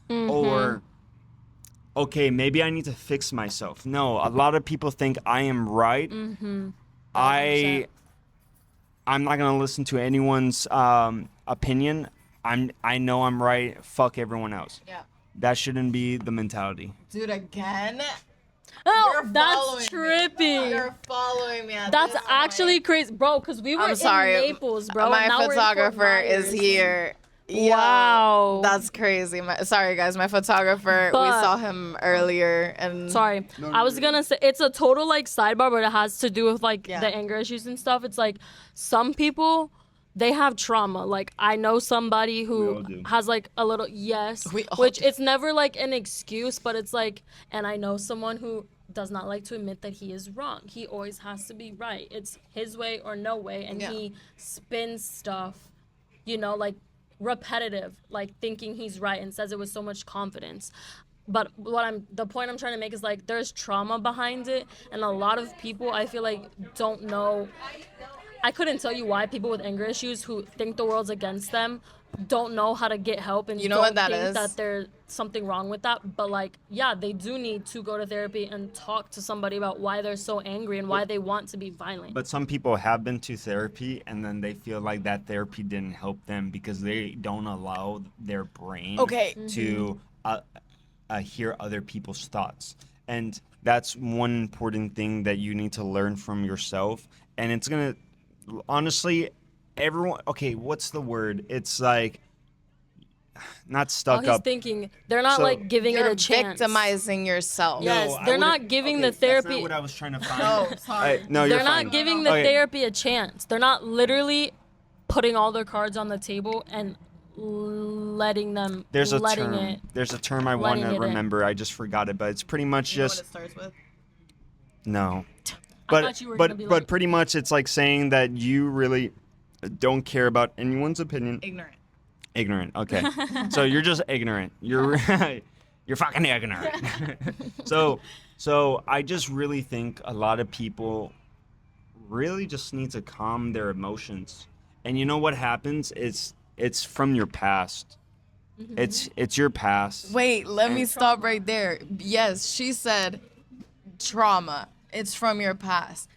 Or okay, maybe I need to fix myself. No, a lot of people think I am right. 100%. I'm not gonna listen to anyone's opinion. I know I'm right. Fuck everyone else. Yeah. That shouldn't be the mentality. Dude, again? Oh, You're following that's me. trippy. You're following me. At That's this actually point. crazy, bro. Because we were I'm sorry. in Naples, bro. My and now we're in Fort photographer is Myers. here. Yo, Wow. that's crazy. Sorry, guys. My photographer, we But- saw him earlier. And Sorry, I was gonna say it's a total like sidebar, but it has to do with like Yeah. the anger issues and stuff. It's like some people, they have trauma. Like I know somebody We who all do. has like a little yes, We all which do. it's never like an excuse, but it's like, and I know someone who does not like to admit that he is wrong. He always has to be right. It's his way or no way, and Yeah. he spins stuff, like repetitive, like thinking he's right and says it with so much confidence. But the point I'm trying to make is like there's trauma behind it, and a lot of people I feel like don't know. I couldn't tell you why people with anger issues who think the world's against them don't know how to get help and You know don't what that think is? that there's something wrong with that. But like, yeah, they do need to go to therapy and talk to somebody about why they're so angry and why they want to be violent. But some people have been to therapy and then they feel like that therapy didn't help them because they don't allow their brain Okay. to hear other people's thoughts. And that's one important thing that you need to learn from yourself. And it's going to, honestly, everyone, okay, what's the word? It's like, not All stuck he's up. thinking, they're not So- like giving you're it a chance. victimizing yourself. Yeah. Yes, they're not giving the That's therapy- not what I was trying to find. Oh, sorry. No, you're They're not fine. giving the Okay. therapy a chance. They're not literally putting all their cards on the table and letting them There's a letting term. it. There's a term I want letting to it in. remember. I just forgot it, but it's pretty much You know what just it starts with? no. I But thought you were gonna be but like- pretty much it's like saying that you really don't care about anyone's opinion. Ignorant. Ignorant. Okay. So you're just ignorant. You're you're fucking ignorant. So I just really think a lot of people really just need to calm their emotions. And you know what happens? It's from your past. It's your past. Wait, let me stop right there. Yes, she said trauma. It's from your past.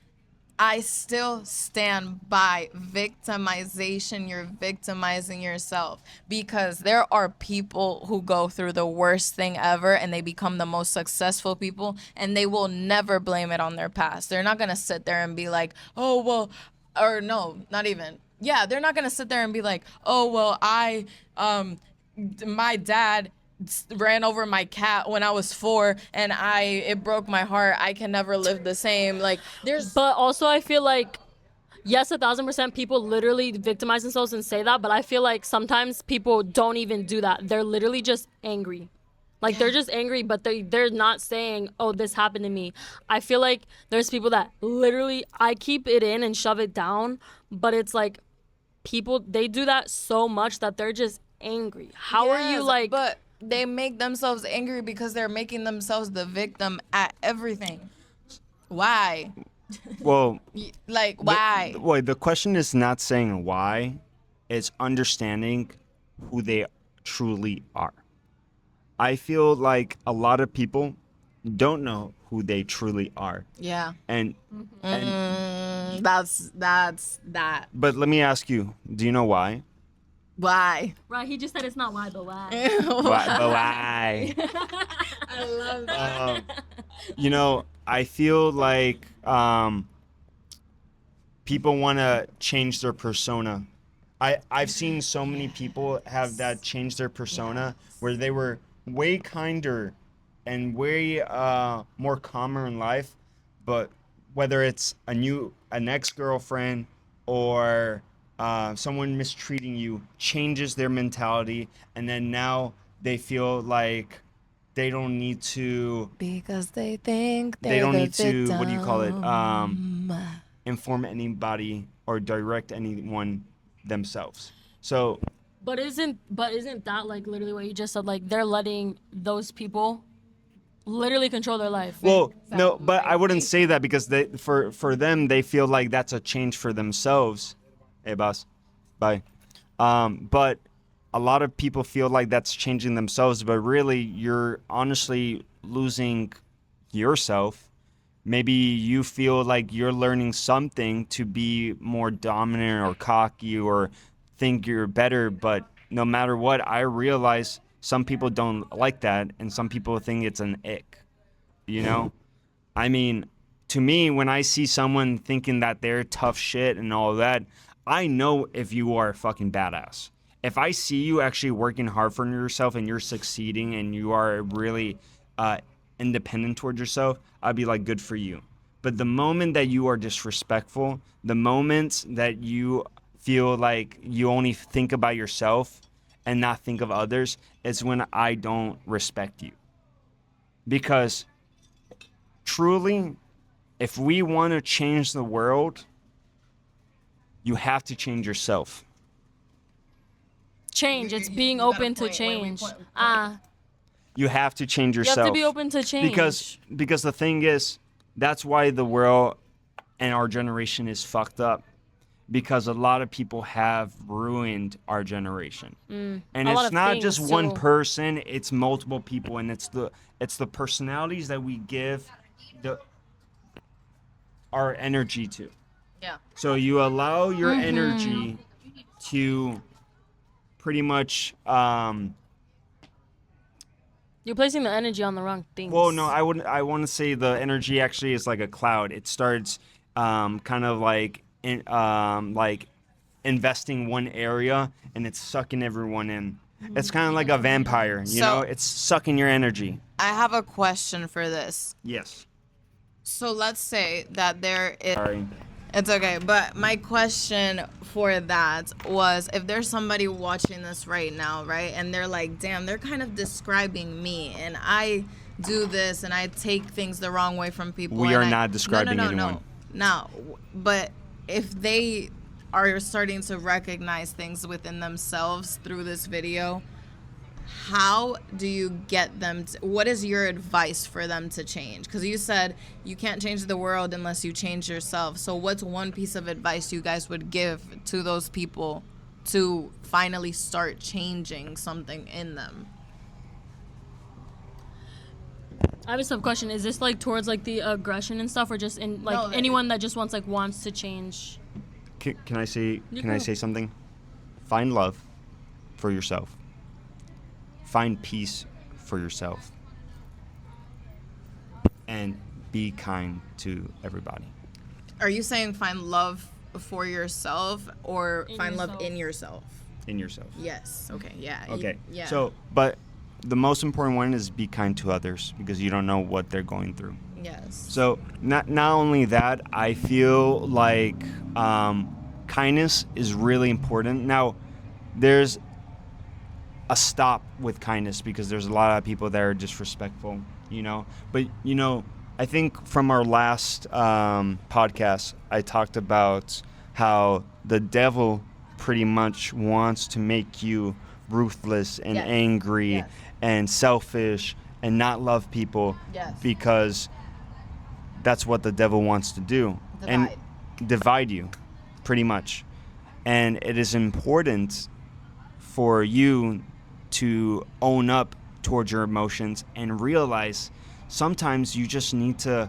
I still stand by victimization. You're victimizing yourself because there are people who go through the worst thing ever and they become the most successful people and they will never blame it on their past. They're not going to sit there and be like, oh, well, or no, not even. Yeah, they're not going to sit there and be like, oh, well, my dad ran over my cat when I was 4 and it broke my heart. I can never live the same. Like there's But also, I feel like, yes, 1,000% people literally victimize themselves and say that, but I feel like sometimes people don't even do that. They're literally just angry. Like they're just angry, but they're not saying, "Oh, this happened to me." I feel like there's people that literally I keep it in and shove it down, but it's like people they do that so much that they're just angry. How are you Yes, like? but they make themselves angry because they're making themselves the victim at everything. Why? Well, Like why? wait, the question is not saying why, it's understanding who they truly are. I feel like a lot of people don't know who they truly are. Yeah. And That's that. but let me ask you, do you know why? Why? Right, he just said it's not why, but why? Why? But why? I love that. You know, I feel like people want to change their persona. I've seen so many people have that change their persona where they were way kinder and way more calmer in life, but whether it's an ex-girlfriend or someone mistreating you changes their mentality, and then now they feel like they don't need to Because they think they don't the need to what do you call it victim. inform anybody or direct anyone themselves. So But isn't that like literally what you just said? Like they're letting those people literally control their life. well, no, but I wouldn't say that because they for them they feel like that's a change for themselves. Hey boss, bye. But a lot of people feel like that's changing themselves, but really you're honestly losing yourself. Maybe you feel like you're learning something to be more dominant or cocky or think you're better, but no matter what, I realize some people don't like that and some people think it's an ick, you know? I mean, to me, when I see someone thinking that they're tough shit and all that, I know if you are a fucking badass. If I see you actually working hard for yourself and you're succeeding and you are really independent towards yourself, I'd be like, good for you. But the moment that you are disrespectful, the moment that you feel like you only think about yourself and not think of others, is when I don't respect you. Because truly, if we want to change the world, you have to change yourself. Change. It's being open to change. You have to change You yourself. have to be open to change. Because the thing is, that's why the world and our generation is fucked up. Because a lot of people have ruined our generation. And A lot it's of not just things, one too. person, it's multiple people, and it's the personalities that we give our energy to. Yeah. So you allow your Mm-hmm. energy to pretty much You're placing the energy on the wrong things. well, no, I want to say the energy actually is like a cloud. It starts kind of like like investing one area and it's sucking everyone in. It's kind of like a vampire, you So- know? It's sucking your energy. I have a question for this. Yes. So let's say that there is. Sorry. It's okay, but my question for that was if there's somebody watching this right now, right, and they're like, damn, they're kind of describing me, and I do this, and I take things the wrong way from people. We and are not describing anyone. No, but if they are starting to recognize things within themselves through this video, how do you get them to, what is your advice for them to change? Because you said you can't change the world unless you change yourself. So what's one piece of advice you guys would give to those people to finally start changing something in them? I have a sub question. Is this like towards like the aggression and stuff, or just in like No, anyone that just wants to change? Can I say You can I go. say something? Find love for yourself. Find peace for yourself. And be kind to everybody. Are you saying find love for yourself or In find love yourself. in yourself? In yourself. Yes. Okay. Yeah. Okay. Yeah. So, but the most important one is be kind to others because you don't know what they're going through. Yes. So not only that, I feel like kindness is really important. Now, there's a stop with kindness because there's a lot of people that are disrespectful, you know. But you know, I think from our last podcast, I talked about how the devil pretty much wants to make you ruthless and Yes. angry Yes. and selfish and not love people Yes. because that's what the devil wants to do. Divide. And divide you, pretty much. And it is important for you to own up towards your emotions and realize sometimes you just need to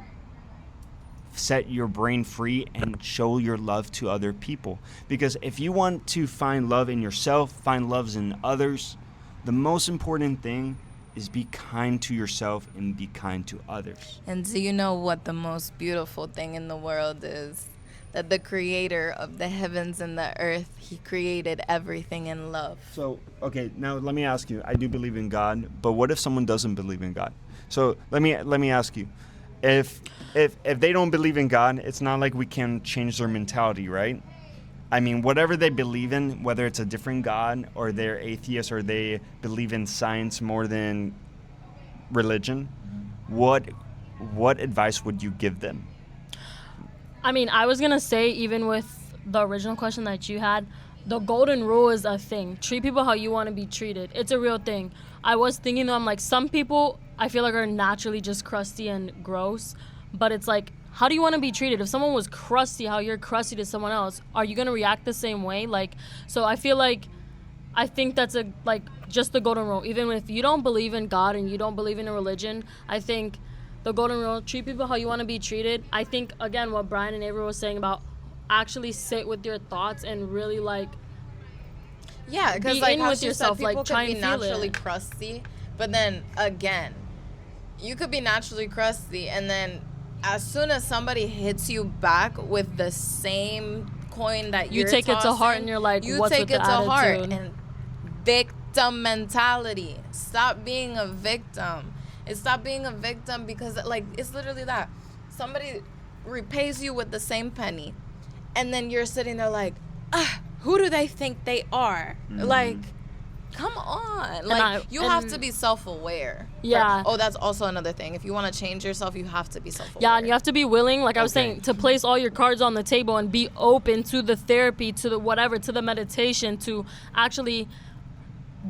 set your brain free and show your love to other people. Because if you want to find love in yourself, find loves in others, the most important thing is be kind to yourself and be kind to others. And do you know what the most beautiful thing in the world is? That the creator of the heavens and the earth, he created everything in love. So, okay, now let me ask you. I do believe in God, but what if someone doesn't believe in God? So let me ask you. If they don't believe in God, it's not like we can change their mentality, right? I mean, whatever they believe in, whether it's a different God or they're atheists or they believe in science more than religion, what advice would you give them? I mean, I was gonna say, even with the original question that you had, the golden rule is a thing. Treat people how you want to be treated. It's a real thing. I was thinking though, I'm like, some people I feel like are naturally just crusty and gross, but it's like, how do you want to be treated? If someone was crusty, how you're crusty to someone else, are you gonna react the same way? Like, so I feel like, I think that's just the golden rule. Even if you don't believe in God and you don't believe in a religion, I think the golden rule, treat people how you want to be treated. I think, again, what Brian and Avery was saying about actually sit with your thoughts and really, like, Yeah, because Be like in how with she yourself, said, like, people try could be and feel naturally it. crusty, but then again, you could be naturally crusty, and then as soon as somebody hits you back with the same coin that You you're take it to heart tossing, and you're like, you what's take with it the to heart. attitude? And victim mentality. Stop being a victim. Stop being a victim because like it's literally that. Somebody repays you with the same penny, and then you're sitting there like, who do they think they are? Like, come on. Like, you have to be self-aware. Yeah. Oh, that's also another thing. If you want to change yourself, you have to be self-aware. Yeah, and you have to be willing, like I was Okay. saying, to place all your cards on the table and be open to the therapy, to the whatever, to the meditation, to actually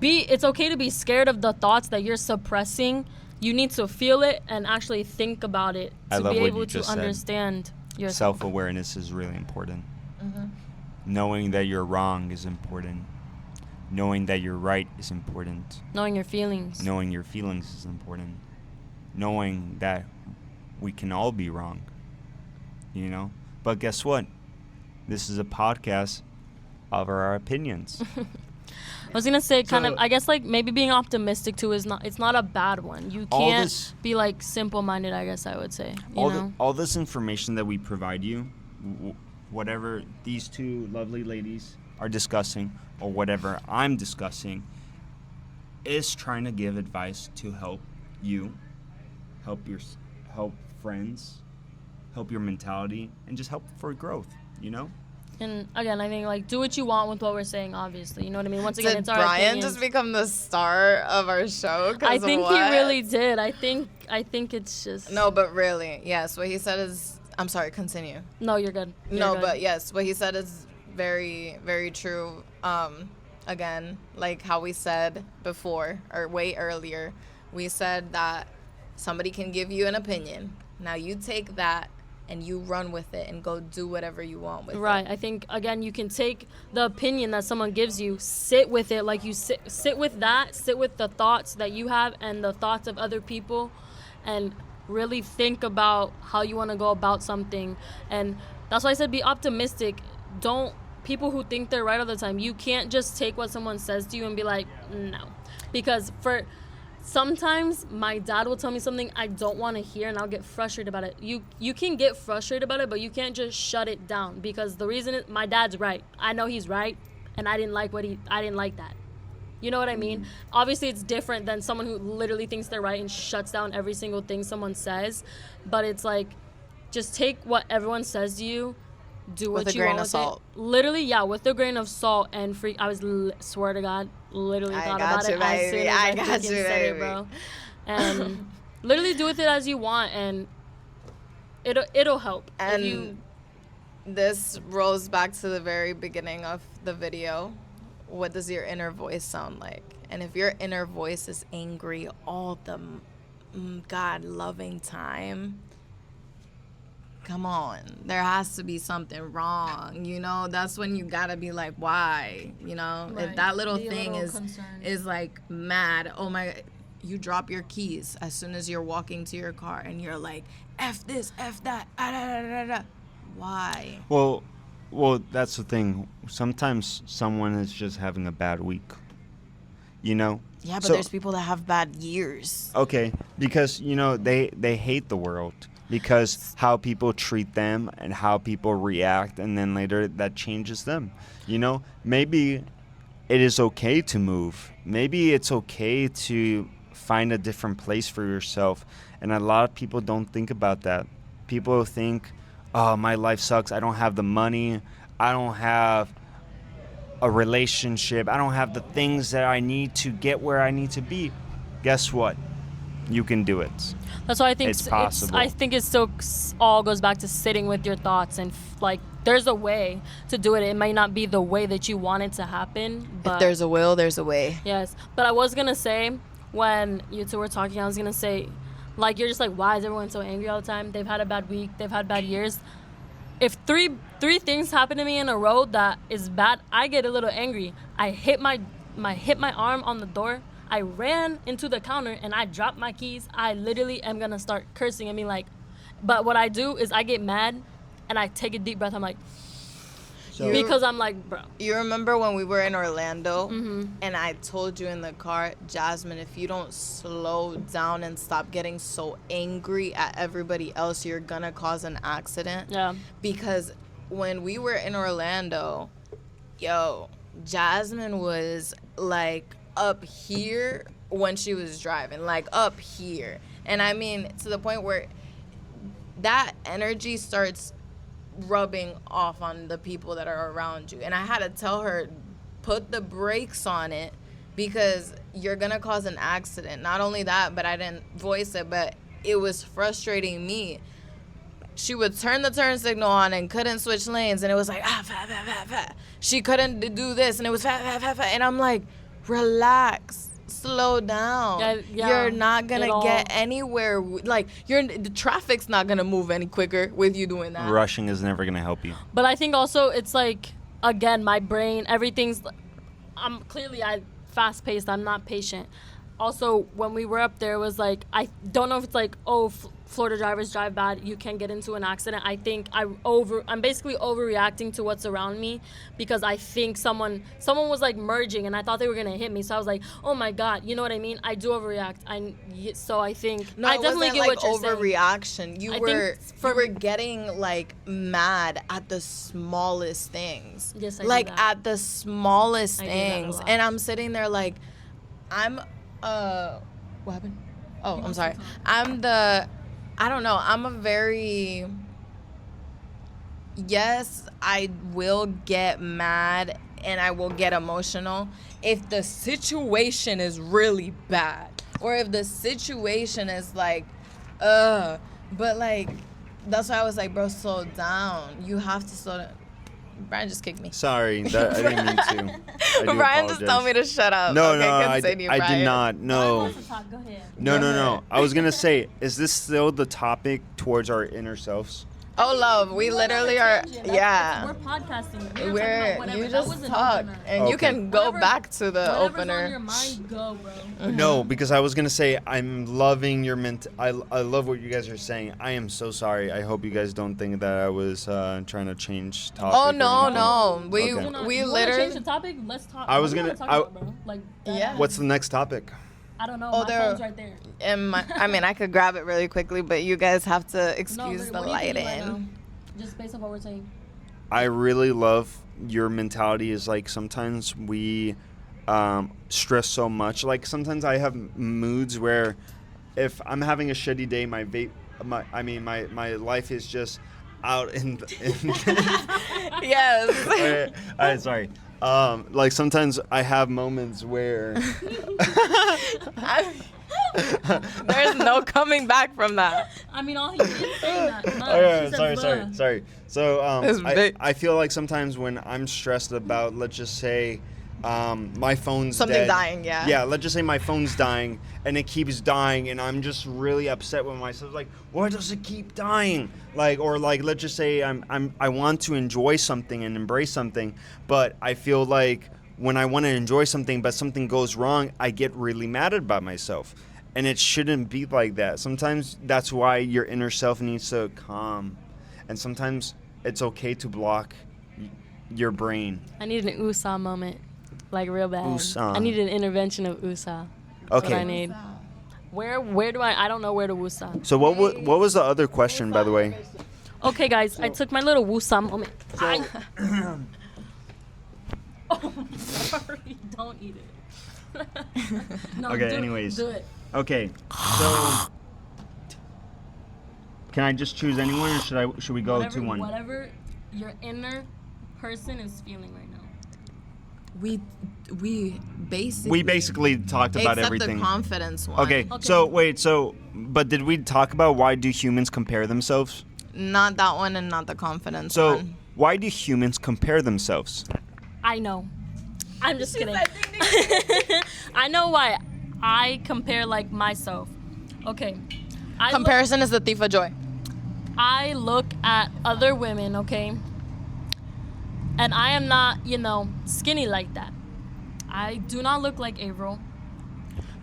it's okay to be scared of the thoughts that you're suppressing. You need to feel it and actually think about it I to love be what able you to just said. understand yourself. Self-awareness is really important. Knowing that you're wrong is important. Knowing that you're right is important. Knowing your feelings. Knowing your feelings is important. Knowing that we can all be wrong. You know? But guess what? This is a podcast of our opinions. I was gonna say kind So- of I guess like maybe being optimistic too is it's not a bad one. You All can't this- be like simple minded, I guess I would say. You know? All this information that we provide you, whatever these two lovely ladies are discussing or whatever I'm discussing, is trying to give advice to help you, help friends, help your mentality, and just help for growth. You know. And again, I think like do what you want with what we're saying. Obviously, you know what I mean. Once again, Did it's our Brian opinions. just become the star of our show? 'Cause I think what? he really did. I think it's just No, but really, yes. What he said is, I'm sorry. Continue. No, you're good. You're No, good. but yes, what he said is very, very true. Again, like how we said before or way earlier, we said that somebody can give you an opinion. Now you take that and you run with it and go do whatever you want with Right. it. I think again, you can take the opinion that someone gives you, sit with it, like you sit with that, sit with the thoughts that you have and the thoughts of other people, and really think about how you want to go about something. And that's why I said be optimistic. Don't people who think they're right all the time, you can't just take what someone says to you and be like, no. Because sometimes my dad will tell me something I don't want to hear and I'll get frustrated about it. You can get frustrated about it, but you can't just shut it down, because the reason is my dad's right. I know he's right, and I didn't like that. You know what I mean? Obviously, it's different than someone who literally thinks they're right and shuts down every single thing someone says. But it's like, just take what everyone says to you, do what you want with it. Literally, yeah, with a grain of salt and swear to God, literally thought about it as soon as I freaking said it, bro. And literally do with it as you want, and it'll help. And this rolls back to the very beginning of the video. What does your inner voice sound like? And if your inner voice is angry all the God-loving time, come on, there has to be something wrong, you know? That's when you gotta be like, why? You know, right. If that little thing is like mad, oh my, you drop your keys as soon as you're walking to your car and you're like, F this, F that, why? Well, that's the thing. Sometimes someone is just having a bad week, you know? Yeah, but there's people that have bad years. Okay, because, you know, they hate the world because how people treat them and how people react, and then later that changes them, you know? Maybe it is okay to move. Maybe it's okay to find a different place for yourself, and a lot of people don't think about that. People think, oh, my life sucks. I don't have the money. I don't have a relationship. I don't have the things that I need to get where I need to be. Guess what? You can do it. That's why I think it's possible. I think it still all goes back to sitting with your thoughts, and like there's a way to do it. It might not be the way that you want it to happen, but if there's a will, there's a way. Yes, but I was gonna say, when you two were talking, I was gonna say, like, you're just like, why is everyone so angry all the time? They've had a bad week. They've had bad years. If three things happen to me in a row that is bad, I get a little angry. I hit my arm on the door. I ran into the counter and I dropped my keys. I literally am gonna start cursing and be like, but what I do is I get mad and I take a deep breath. I'm like, because I'm like, bro. You remember when we were in Orlando and I told you in the car, Jasmine, if you don't slow down and stop getting so angry at everybody else, you're gonna cause an accident. Yeah. Because when we were in Orlando, Jasmine was like up here when she was driving, like up here. And I mean, to the point where that energy starts rubbing off on the people that are around you. And I had to tell her, put the brakes on it because you're gonna cause an accident. Not only that, but I didn't voice it, but it was frustrating me. She would turn the turn signal on and couldn't switch lanes, and it was like, she couldn't do this, and it was and I'm like, relax, slow down. Yeah, you're not gonna get anywhere. Like, the traffic's not gonna move any quicker with you doing that. Rushing is never gonna help you. But I think also it's like, again, my brain, everything's, I'm fast paced. I'm not patient. Also, when we were up there, it was like, I don't know if it's like, Florida drivers drive bad, you can get into an accident. I think I'm basically overreacting to what's around me, because I think someone was like merging and I thought they were gonna hit me, so I was like, oh my God, you know what I mean? I do overreact. So I think I definitely get what you're saying. Overreaction. You were getting like mad at the smallest things. Yes, I like do that. At the smallest things, and I'm sitting there like, what happened? Oh, I'm sorry. I don't know. I'm a very... Yes, I will get mad and I will get emotional if the situation is really bad. Or if the situation is like, but like, that's why I was like, bro, slow down. You have to slow down. Brian just kicked me. Sorry, I didn't mean to. Brian just told me to shut up. No, okay, no, continue, I did Brian. not. No. Go ahead. No. I was going to say, is this still the topic towards our inner selves? Oh, love, we literally are. Yeah. We're podcasting. We were talking Where about whatever. you That just was an talk opener. and you Okay. can go Whatever- back to the Whatever's on opener. your mind, go, bro. No, because I was gonna say I'm loving your I love what you guys are saying. I am so sorry. I hope you guys don't think that I was trying to change topic. Oh or no, anything. no, we Okay. we you wanna literally. change the topic. Let's talk. I was what do you gonna- wanna talk about, bro? Like, Yeah. What's the next topic? I don't know. Oh, my there- phone's right there. And I mean, I could grab it really quickly, but you guys have to No, excuse the what are you thinking lighting. right now? Just based on what we're saying. I really love your mentality. Is like sometimes we stress so much. Like sometimes I have moods where if I'm having a shitty day, my life is just out in. Yes. All right, sorry. Like sometimes I have moments where There's no coming back from that. I mean, all he did saying that. No, Okay, she said sorry. bruh. So It's big. I feel like sometimes when I'm stressed about, let's just say, my phone's Something dead. dying, yeah. Yeah, let's just say my phone's dying and it keeps dying and I'm just really upset with myself. Like, why does it keep dying? Like, or like, let's just say I want to enjoy something and embrace something, but I feel like when I want to enjoy something but something goes wrong, I get really mad about myself. And it shouldn't be like that. Sometimes that's why your inner self needs to calm. And sometimes it's okay to block your brain. I need an USA moment, like real bad. USA. I need an intervention of USA. That's what I Okay. need. Where do I don't know where to USA. So what was the other question, by the way? Okay, guys, I took my little USA moment. Oh, sorry. Don't eat it. No, Okay, do, anyways. Do it. Okay, so can I just choose anyone, or should we go whatever, to one? Whatever your inner person is feeling right now. We basically We basically talked about except everything. the confidence one. Okay, so wait, but did we talk about why do humans compare themselves? Not that one and not the confidence So one. why do humans compare themselves? I know. I'm just kidding. I know why I compare like myself. Okay. Comparison is the thief of joy. I look at other women, okay? And I am not, skinny like that. I do not look like Avril.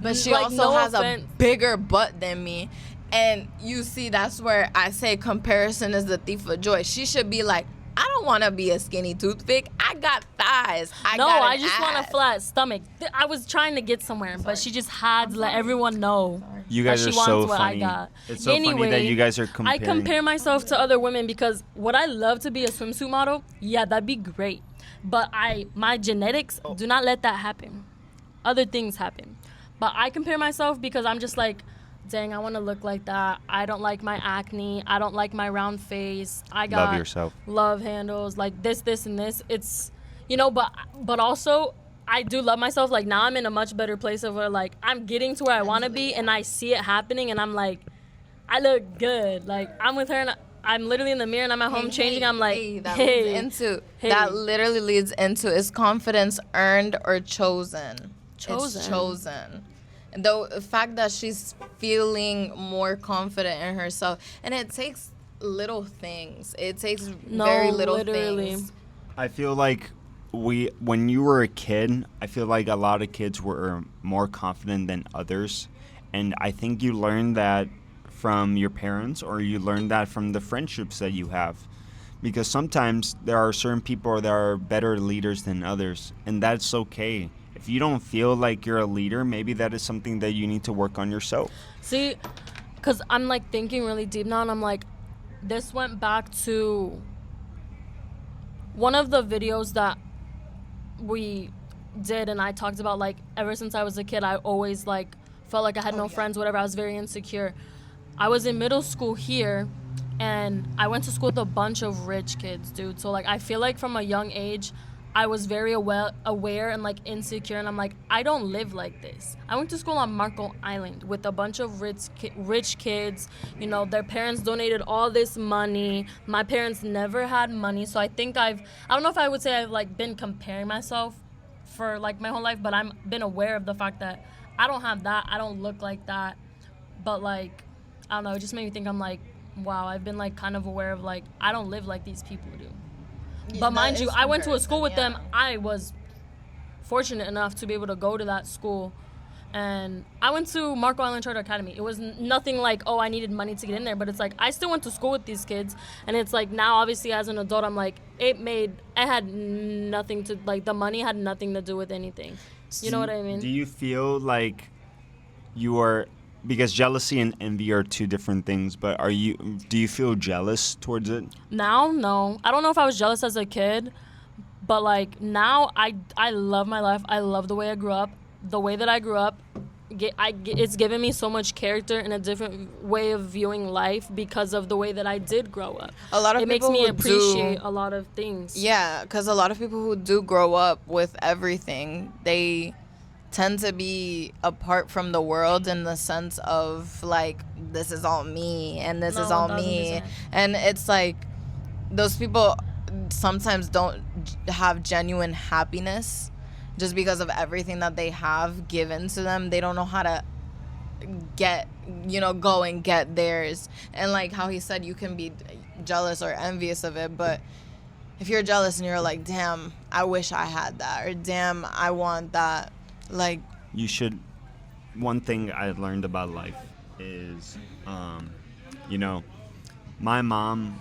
But she Like, also no has offense. a bigger butt than me. And you see, that's where I say comparison is the thief of joy. She should be like, I don't want to be a skinny toothpick. I got thighs. No, got I an just want a ass." flat stomach. I was trying to get somewhere, but she just had to let everyone know. You that guys she are wants so what funny. I got. It's so funny that you guys are comparing. I compare myself to other women because would I love to be a swimsuit model? Yeah, that'd be great. But my genetics do not let that happen. Other things happen. But I compare myself because I'm just like, dang, I want to look like that. I don't like my acne. I don't like my round face. I got Love yourself. love handles, like this, and this. It's, but also I do love myself. Like now I'm in a much better place of where like I'm getting to where I want to be and I see it happening and I'm like, I look good. Like I'm with her and I'm literally in the mirror and I'm at home changing. I'm like, that literally leads into is confidence earned or chosen? Chosen. It's chosen. The fact that she's feeling more confident in herself, and it takes little things. It takes very little literally. things. I feel like when you were a kid, I feel like a lot of kids were more confident than others. And I think you learned that from your parents or you learned that from the friendships that you have. Because sometimes there are certain people that are better leaders than others, and that's okay. If you don't feel like you're a leader, maybe that is something that you need to work on yourself. See, because I'm like thinking really deep now and I'm like, this went back to one of the videos that we did and I talked about like ever since I was a kid I always like felt like I had no friends, whatever. I was very insecure. I was in middle school here and I went to school with a bunch of rich kids, dude. So like I feel like from a young age I was very aware and like insecure and I'm like, I don't live like this. I went to school on Marco Island with a bunch of rich kids. Their parents donated all this money. My parents never had money. So I think I don't know if I would say I've like been comparing myself for like my whole life, but I'm been aware of the fact that I don't have that. I don't look like that. But like, I don't know, it just made me think I'm like, wow, I've been like kind of aware of like I don't live like these people do. Yeah, But that mind you, is I went to a school with comparison, them. yeah. I was fortunate enough to be able to go to that school. And I went to Marco Island Charter Academy. It was nothing like, oh, I needed money to get in there. But it's like, I still went to school with these kids. And it's like, now, obviously, as an adult, I'm like, it had nothing to, like, the money had nothing to do with anything. You know what I mean? Do you feel like you are, because jealousy and envy are two different things, but do you feel jealous towards it? Now, no. I don't know if I was jealous as a kid, but like now, I love my life. I love the way I grew up. The way that I grew up, it's given me so much character and a different way of viewing life because of the way that I did grow up. A lot of it makes people me who appreciate do- a lot of things. Yeah, because a lot of people who do grow up with everything, they tend to be apart from the world in the sense of like, this is all me and this No, is all me. 1000%. And it's like, those people sometimes don't have genuine happiness just because of everything that they have given to them. They don't know how to go and get theirs. And like how he said, you can be jealous or envious of it, but if you're jealous and you're like, damn, I wish I had that, or damn, I want that, like, You should. One thing I learned about life is, my mom.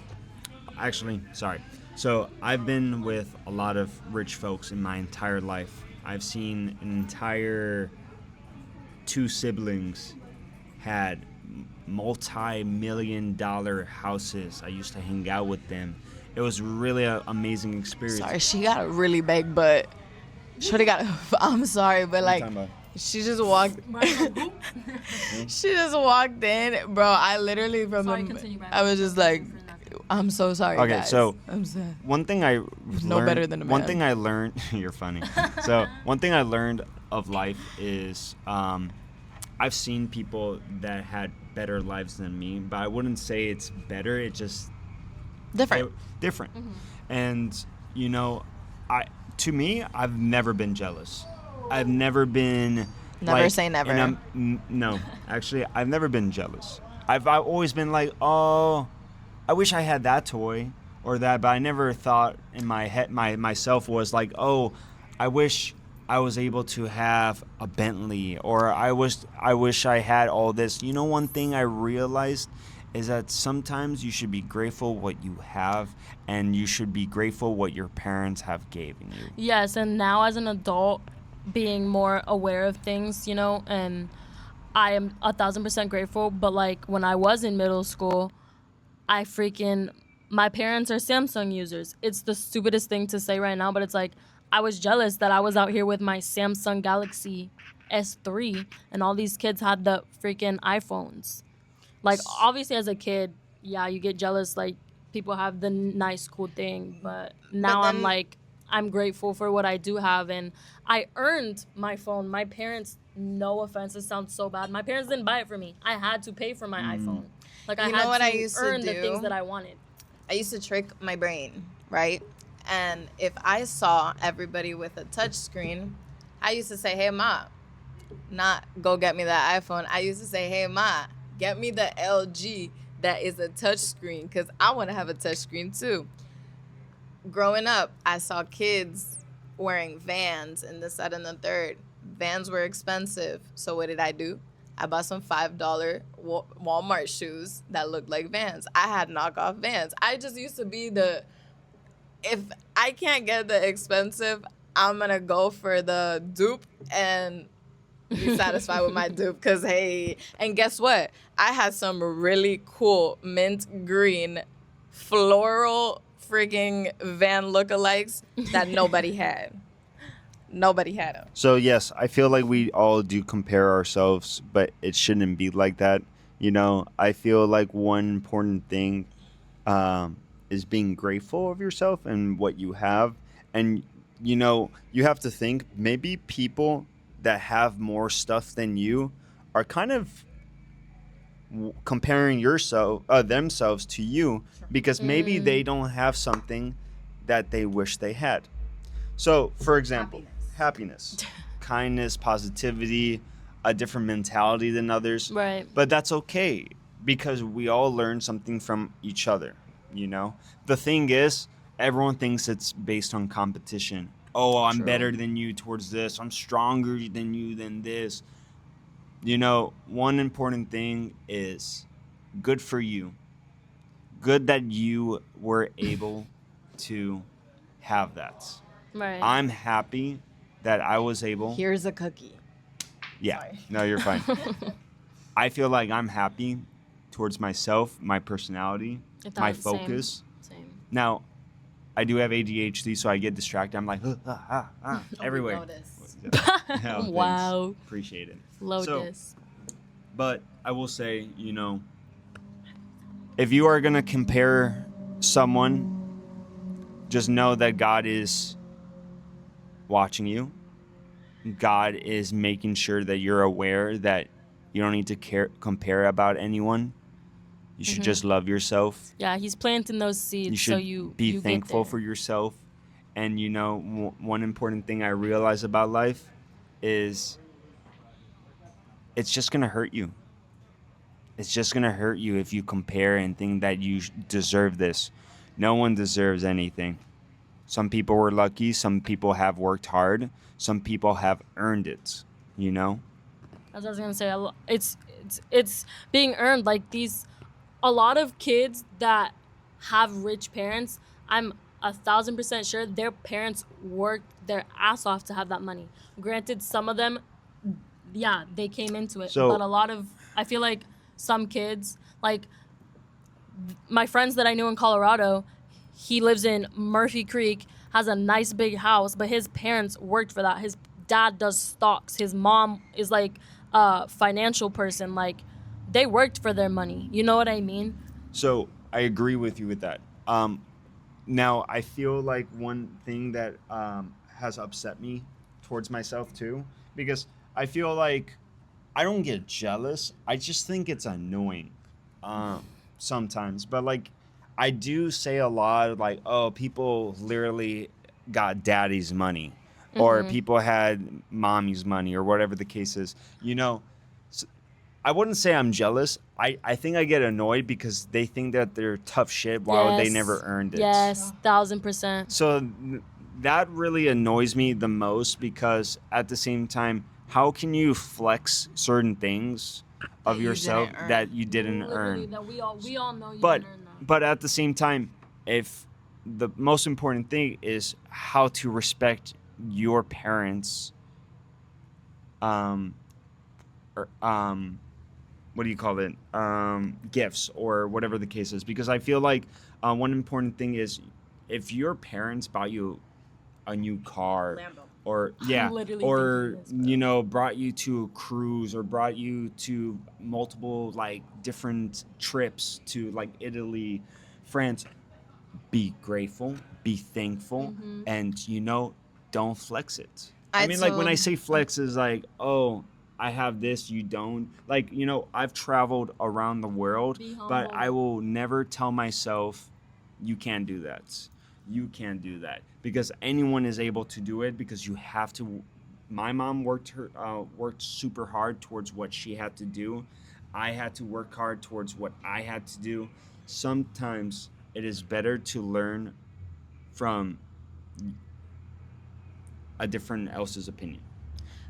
Actually, sorry. So I've been with a lot of rich folks in my entire life. I've seen an entire two siblings had multi-million-dollar houses. I used to hang out with them. It was really an amazing experience. sorry, she got a really big butt. Shorty got, I'm sorry, but like, talking about? she just walked, she just walked in, bro. I literally Sorry, continue, Brian. I was just like, I'm so sorry, Okay, guys. so I'm sad. One thing I No learned, better than a one man. thing I learned. You're funny. So one thing I learned of life is I've seen people that had better lives than me, but I wouldn't say it's better. It just Different. different. And to me, I've never been jealous. I've never been. Never say never. No, actually, I've never been jealous. I've always been like, oh, I wish I had that toy or that, but I never thought in my head, myself was like, oh, I wish I was able to have a Bentley, or I wish I had all this. You know, one thing I realized is that sometimes you should be grateful what you have, and you should be grateful what your parents have given you. Yes, and now as an adult, being more aware of things, and I am 1,000% grateful. But like when I was in middle school, my parents are Samsung users. It's the stupidest thing to say right now, but it's like I was jealous that I was out here with my Samsung Galaxy S3 and all these kids had the freaking iPhones. Like obviously as a kid, yeah, you get jealous like people have the nice cool thing, but now I'm then- like I'm grateful for what I do have, and I earned my phone. My parents, no offense, it sounds so bad. My parents didn't buy it for me. I had to pay for my iPhone. Like I You know had what to I used to earn the do? things that I wanted. I used to trick my brain, right? And if I saw everybody with a touch screen, I used to say, hey, Ma, not go get me that iPhone. I used to say, hey, Ma, get me the LG that is a touch screen because I want to have a touch screen too. Growing up, I saw kids wearing Vans and this, that, and the third. Vans were expensive. So what did I do? I bought some $5 Walmart shoes that looked like Vans. I had knockoff Vans. I just used to be if I can't get the expensive, I'm going to go for the dupe and be satisfied with my dupe. Because, hey, and guess what? I had some really cool mint green floral frigging Van lookalikes that nobody had. Nobody had them. So yes, I feel like we all do compare ourselves, but it shouldn't be like that. I feel like one important thing is being grateful of yourself and what you have. And, you have to think maybe people that have more stuff than you are kind of comparing themselves to you because maybe they don't have something that they wish they had. So, for example, happiness, kindness, positivity, a different mentality than others. Right. But that's okay. because we all learn something from each other, you know? The thing is, everyone thinks it's based on competition. Oh, I'm True. better than you towards this. I'm stronger than you than this. You know, one important thing is good for you. Good that you were able to have that. Right. I'm happy that I was able. Here's a cookie. Yeah. Sorry. No, you're fine. I feel like I'm happy towards myself, my personality, my Same. focus. Same. Now, I do have ADHD, so I get distracted. I'm like, everywhere. Noticed. Yeah, Wow. thanks. Appreciate it. Lotus. But I will say, you know, if you are going to compare someone, just know that God is watching you. God is making sure that you're aware that you don't need to compare about anyone. You should just love yourself. Yeah, he's planting those seeds You should so you be you thankful get for there. yourself. And you know, one important thing I realize about life is it's just going to hurt you. It's just going to hurt you if you compare and think that you deserve this. No one deserves anything. Some people were lucky. Some people have worked hard. Some people have earned it, you know? As I was gonna say, it's being earned. Like a lot of kids that have rich parents, I'm 1,000% sure their parents worked their ass off to have that money. Granted, some of them, yeah, they came into it, So- but I feel like some kids, like my friends that I knew in Colorado, he lives in Murphy Creek, has a nice big house, but his parents worked for that. His dad does stocks. His mom is like a financial person. Like they worked for their money. You know what I mean? So I agree with you with that. Now, I feel like one thing that has upset me towards myself too, because I feel like I don't get jealous. I just think it's annoying sometimes. But like, I do say a lot like, oh, people literally got daddy's money, or people had mommy's money, or whatever the case is. You know, I wouldn't say I'm jealous. I think I get annoyed because they think that they're tough shit while they Yes. never earned it. Yes, 1,000%. So that really annoys me the most, because at the same time, how can you flex certain things of you yourself didn't earn. that you didn't Literally, earn? that we all know you But didn't earn that. but at the same time, if the most important thing is how to respect your parents, or, what do you call it? Gifts, or whatever the case is. Because I feel like one important thing is, if your parents bought you a new car, Lambo. or literally or thinking this, you know, brought you to a cruise, or brought you to multiple like different trips to like Italy, France, be grateful, be thankful, and you know, don't flex it. I mean, like when I say flex is like, oh, I have this, you don't. Like, you know, I've traveled around the world, Be but humble. I will never tell myself, you can't do that. You can't do that. Because anyone is able to do it, because you have to. My mom worked super hard towards what she had to do. I had to work hard towards what I had to do. Sometimes it is better to learn from a different else's opinion.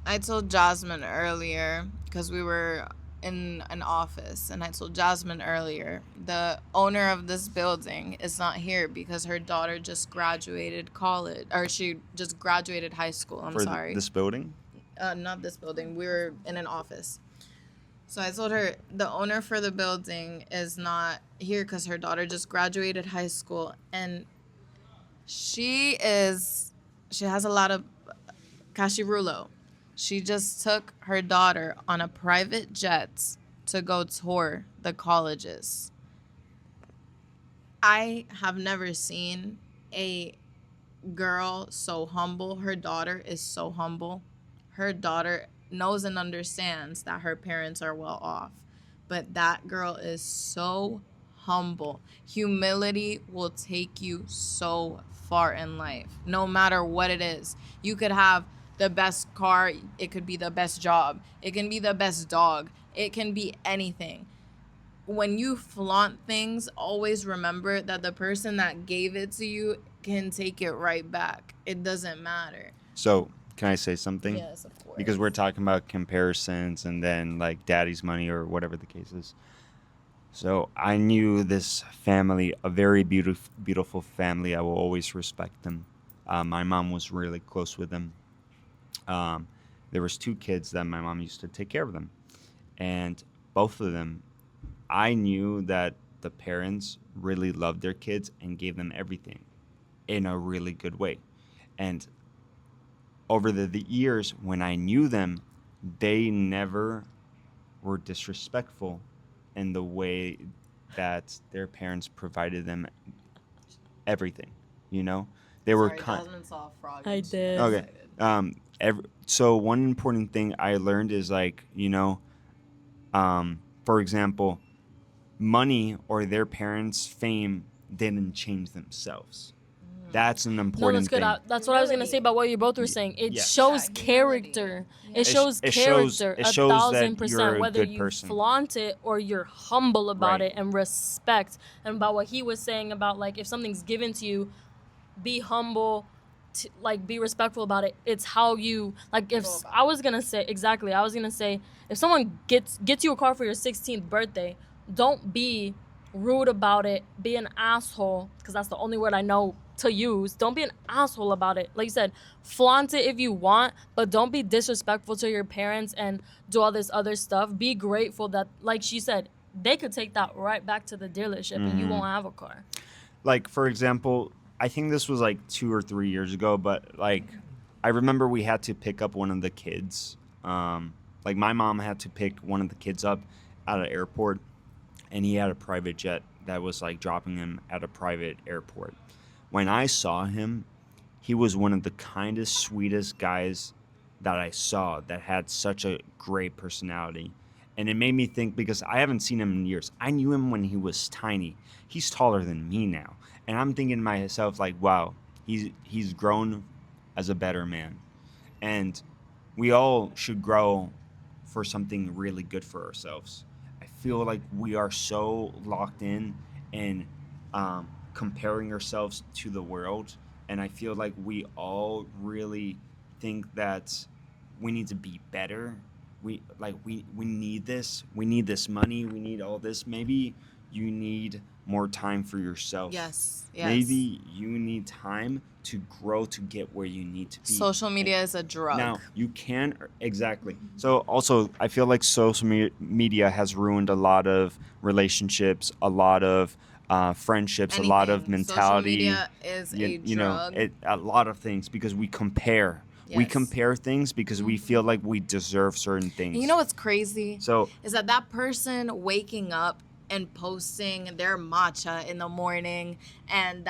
I told Jasmine earlier, because we were in an office, and I told Jasmine earlier, the owner of this building is not here because her daughter just graduated college, or she just graduated high school. I'm sorry. This building? Not this building. We were in an office. So I told her the owner for the building is not here because her daughter just graduated high school, and she has a lot of cashirulo. She just took her daughter on a private jet to go tour the colleges. I have never seen a girl so humble. Her daughter is so humble. Her daughter knows and understands that her parents are well off. But that girl is so humble. Humility will take you so far in life, no matter what it is. You could have the best car, it could be the best job, it can be the best dog, it can be anything. when you flaunt things, always remember that the person that gave it to you can take it right back. It doesn't matter. So, can I say something? Yes, of course. Because we're talking about comparisons and then like daddy's money or whatever the case is. So I knew this family, a very beautiful family. I will always respect them. My mom was really close with them. There was 2 kids that my mom used to take care of them, and both of them, I knew that the parents really loved their kids and gave them everything in a really good way. And over the years, when I knew them, they never were disrespectful in the way that their parents provided them everything. You know, they were kind. I did. Okay. So one important thing I learned is like, you know, for example, money or their parents' fame didn't change themselves. That's an No, important that's good. thing. That's what I was gonna say about what you both were saying. It Yeah. shows Yeah, humility. character. It shows it shows- character. it shows that 1,000%. you're a Whether good you person. flaunt it or you're humble about Right. it and respect, and about what he was saying about like if something's given to you, be humble. Like be respectful about it. It's how you like. If I was gonna say exactly, I was gonna say if someone gets you a car for your 16th birthday, don't be rude about it. Be an asshole, because that's the only word I know to use. Don't be an asshole about it. Like you said, flaunt it if you want, but don't be disrespectful to your parents and do all this other stuff. Be grateful that, like she said, they could take that right back to the dealership and you won't have a car. Like, for example, I think this was like 2 or 3 years ago, but like I remember we had to pick up one of the kids. Like my mom had to pick one of the kids up at an airport, and he had a private jet that was like dropping him at a private airport. When I saw him, he was one of the kindest, sweetest guys that I saw that had such a great personality. And it made me think, because I haven't seen him in years. I knew him when he was tiny. He's taller than me now. And I'm thinking to myself, like, wow, he's grown as a better man. And we all should grow for something really good for ourselves. I feel like we are so locked in and comparing ourselves to the world. And I feel like we all really think that we need to be better. We need this. We need this money. We need all this. Maybe you need more time for yourself. Yes. Maybe you need time to grow to get where you need to be. Social media is a drug. Now, you can, exactly. So also, I feel like social media has ruined a lot of relationships, a lot of friendships, a lot of Anything. mentality. Social media is a You know, drug. a lot of things, because we compare. We Yes. compare things because we feel like we deserve certain things. You know what's crazy? So Is that person waking up and posting their matcha in the morning, and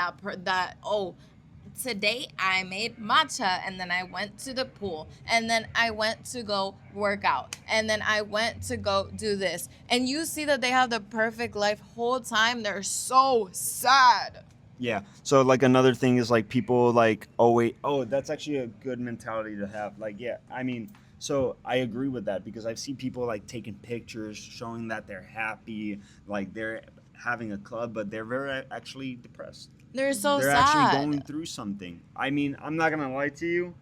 today I made matcha, and then I went to the pool, and then I went to go work out, and then I went to go do this, and you see that they have the perfect life. Whole time they're so sad. yeah. So like another thing is like people like, oh wait, oh that's actually a good mentality to have. Like, yeah, I mean, so I agree with that, because I've seen people like taking pictures showing that they're happy, like they're having a club, but they're very actually depressed. They're so They're sad. actually going through something. I mean, I'm not gonna lie to you.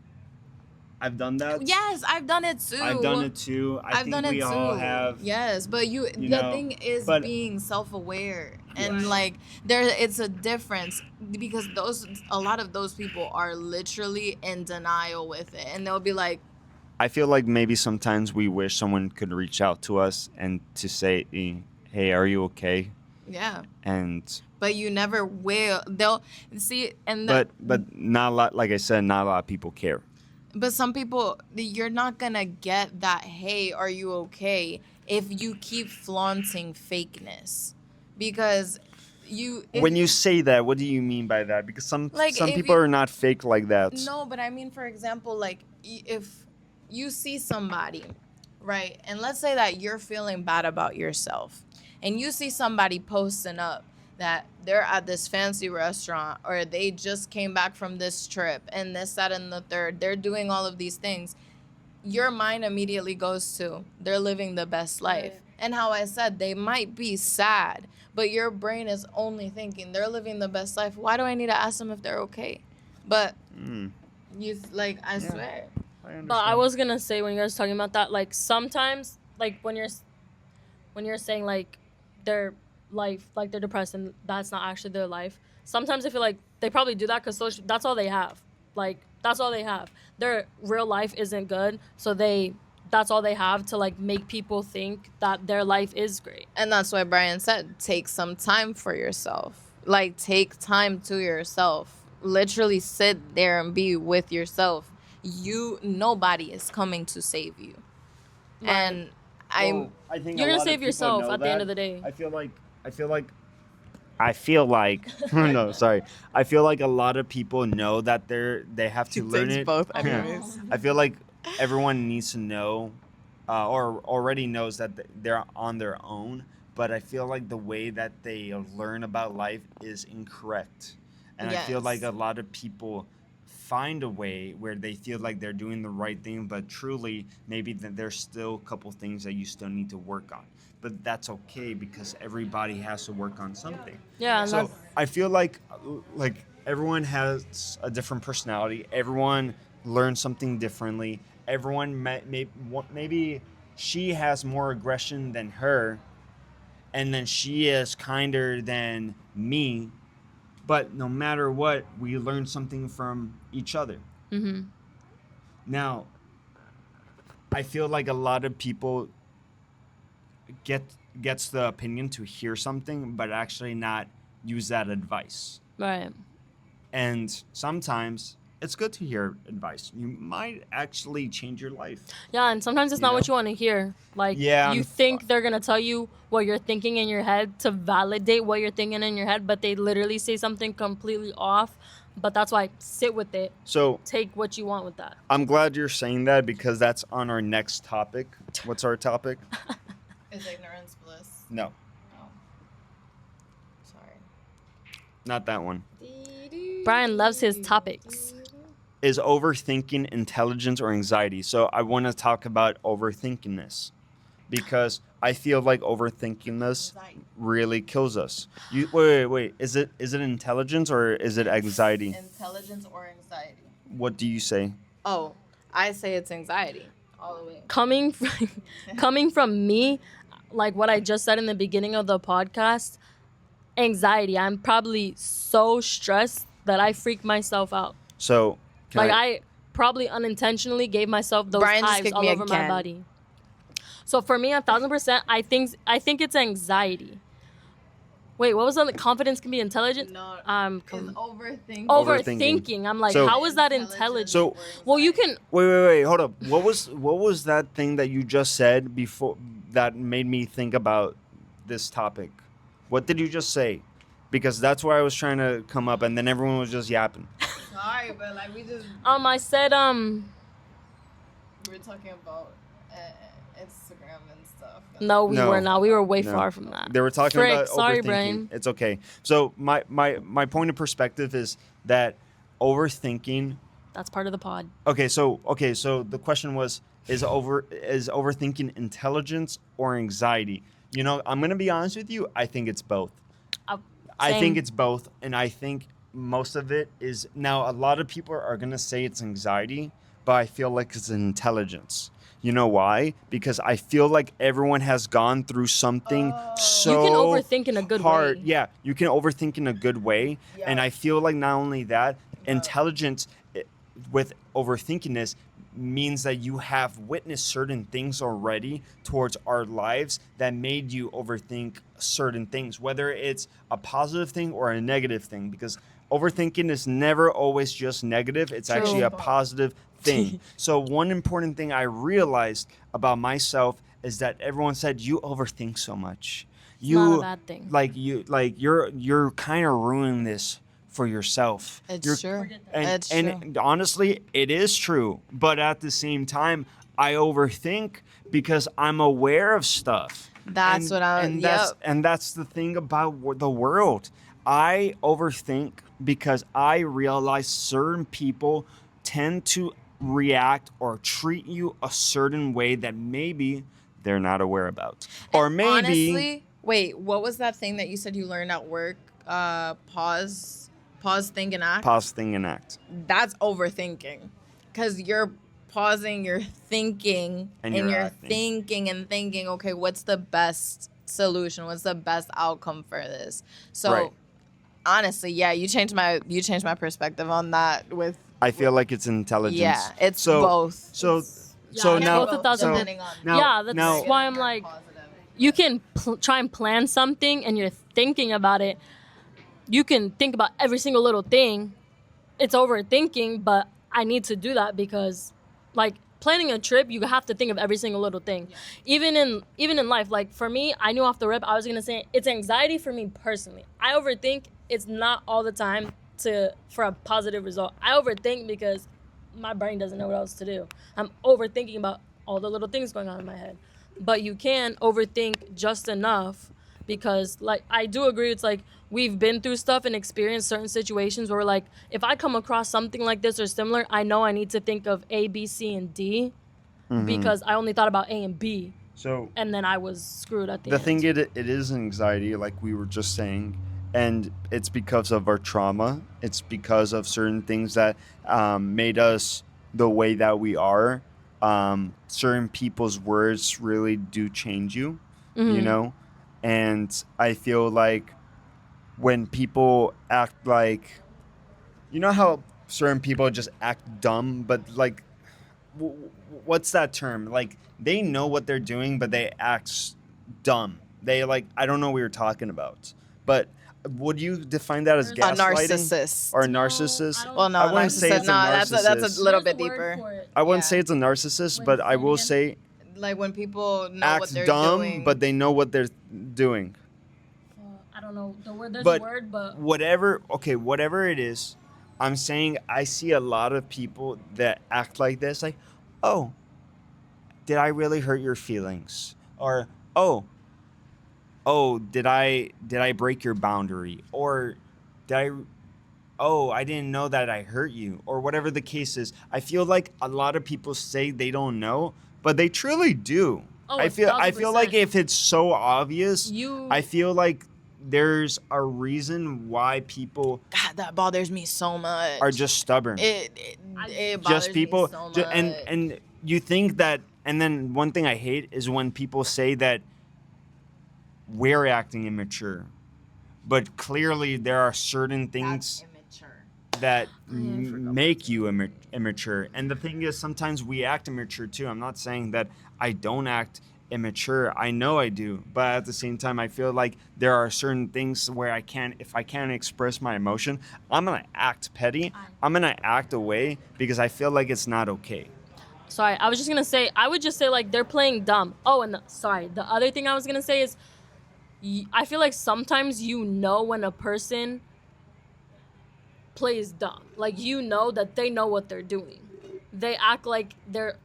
I've done that. Yes, I've done it too. I've done it too. I I've think done it we too. all have. Yes, but the know, thing is but- being self-aware, and Yes. like it's a difference, because a lot of those people are literally in denial with it, and they'll be like, I feel like maybe sometimes we wish someone could reach out to us and to say, "Hey, are you okay?" yeah, And but you never will. They'll see, and but not a lot. Like I said, not a lot of people care. But some people, you're not gonna get that, hey, are you okay, if you keep flaunting fakeness. Because When you say that, what do you mean by that? Because some Like, if people you- are not fake like that. No, but I mean, for example, like if you see somebody, right, and let's say that you're feeling bad about yourself, and you see somebody posting up that they're at this fancy restaurant, or they just came back from this trip, and this, that, and the third, they're doing all of these things, your mind immediately goes to, they're living the best life. And how I said they might be sad, but your brain is only thinking they're living the best life. Why do I need to ask them if they're okay? But you like, I swear. But I was gonna say, when you guys talking about that, like sometimes, like when you're saying like their life, like they're depressed and that's not actually their life. Sometimes I feel like they probably do that because that's all they have. Like that's all they have. Their real life isn't good, so that's all they have to like make people think that their life is great. And that's why Brian said, take some time for yourself. Like, take time to yourself. Literally sit there and be with yourself. Nobody is coming to save you. Right. And I think You're a gonna lot save of people yourself know at the end that. of the day. I feel like no, sorry. I feel like a lot of people know that they have to learn it. both anyways. I feel like everyone needs to know, or already knows that they're on their own. But I feel like the way that they learn about life is incorrect, and I feel like Yes. a lot of people find a way where they feel like they're doing the right thing, but truly maybe there's still a couple things that you still need to work on. But that's okay because everybody has to work on something. Yeah, and So that's I feel like everyone has a different personality. Everyone learns something differently. Everyone maybe she has more aggression than her, and then she is kinder than me. But no matter what, we learn something from each other. Now, I feel like a lot of people gets the opinion to hear something, but actually not use that advice. right. And sometimes it's good to hear advice. You might actually change your life. Yeah, and sometimes it's You not know? what you want to hear. Like, Yeah, you think they're going to tell you what you're thinking in your head to validate what you're thinking in your head, but they literally say something completely off. But that's why sit with it. So Take what you want with that. I'm glad you're saying that because that's on our next topic. What's our topic? Is ignorance bliss? No, Sorry. not that one. Brian loves his topics. Is overthinking intelligence or anxiety? So I want to talk about overthinkingness because I feel like overthinkingness really kills us. Wait. Is it intelligence or is it anxiety? Intelligence or anxiety? What do you say? Oh, I say it's anxiety all the way. Coming from me, like what I just said in the beginning of the podcast, anxiety. I'm probably so stressed that I freak myself out. So can I probably unintentionally gave myself those Brian just hives kicked all me over my again. body. So for me, 1,000%, I think it's anxiety. Wait, what was that? Confidence can be intelligent. No, Overthinking. overthinking. I'm like, So- how is that intelligent? So- well, you can. wait, hold up. What was that thing that you just said before that made me think about this topic? What did you just say? Because that's where I was trying to come up, and then everyone was just yapping. Sorry, but like we I said were talking about Instagram and stuff. No, we No. were not. We were way No. far from that. They were talking Frick, about sorry, overthinking. Brian. It's okay. So my point of perspective is that overthinking. That's part of the pod. Okay, so the question was is overthinking intelligence or anxiety? You know, I'm gonna be honest with you. I think it's both. I Same. think it's both, and I think most of it is now. A lot of people are gonna say it's anxiety, but I feel like it's intelligence. You know why? Because I feel like everyone has gone through something so You can overthink in a good hard. way. Yeah, you can overthink in a good way, and I feel like not only that, intelligence with overthinkingness means that you have witnessed certain things already towards our lives that made you overthink certain things, whether it's a positive thing or a negative thing, because overthinking is never always just negative. It's actually a positive thing. So one important thing I realized about myself is that everyone said you overthink so much. not a bad thing. You're kind of ruining this for yourself. It's true. And, It's and honestly, it is true. But at the same time, I overthink because I'm aware of stuff. That's what I- yep. And that's the thing about the world. I overthink because I realize certain people tend to react or treat you a certain way that maybe they're not aware about. Or maybe Honestly, wait, what was that thing that you said you learned at work? Pause, think, and act. pause, thing, and act. That's overthinking, because you're pausing, you're thinking, And and you're you're acting. thinking and thinking. Okay, what's the best solution? What's the best outcome for this? So, Right. honestly, yeah, you changed my perspective on that. With I feel like it's intelligence. yeah, it's so, both. So, Yeah, so it's now, both 1,000%. depending on now, Yeah, that's now, why I'm like, you can try and plan something and you're thinking about it. You can think about every single little thing. It's overthinking, but I need to do that because, like, planning a trip, you have to think of every single little thing. Even in life, like for me, I knew off the rip I was gonna say it's anxiety for me personally. I overthink. It's not all the time for a positive result. I overthink because my brain doesn't know what else to do. I'm overthinking about all the little things going on in my head. But you can overthink just enough because, like, I do agree. It's like we've been through stuff and experienced certain situations where, like, if I come across something like this or similar, I know I need to think of A, B, C, and D because I only thought about A and B, so and then I was screwed at the the end. thing it is anxiety, like we were just saying, and it's because of our trauma. It's because of certain things that made us the way that we are. Certain people's words really do change you, you know, and I feel like when people act like, you know how certain people just act dumb, but like, what's that term? Like they know what they're doing, but they act dumb. They like, I don't know what you're talking about, but would you define that as A gaslighting narcissist. or a narcissist? I don't- Well, no, I wouldn't say narcissist. it's a No, that's narcissist. a little There's bit a word deeper. for it. I wouldn't Yeah. say it's a narcissist, Wait, but say I it will again? say Like when people know what act they're dumb, doing. but they know what they're doing. I don't know the word. There's But a word, but whatever it is, I'm saying I see a lot of people that act like this, like, oh, did I really hurt your feelings? Or oh, did I break your boundary? Or did I didn't know that I hurt you, or whatever the case is. I feel like a lot of people say they don't know, but they truly do. Oh, I feel 1,000%. like if it's so obvious, You- I feel like there's a reason why people God, that bothers me so much. are just stubborn. It bothers Just people me so much. and you think that, and then one thing I hate is when people say that we're acting immature, but clearly there are certain things that make you immature. And the thing is, sometimes we act immature too. I'm not saying that I don't act immature. I know I do, but at the same time, I feel like there are certain things where if I can't express my emotion, I'm gonna act petty. I'm gonna act away because I feel like it's not okay. Sorry, I was just gonna say. I would just say like they're playing dumb. Oh, and the other thing I was gonna say is, I feel like sometimes you know when a person plays dumb. Like you know that they know what they're doing. They act like they're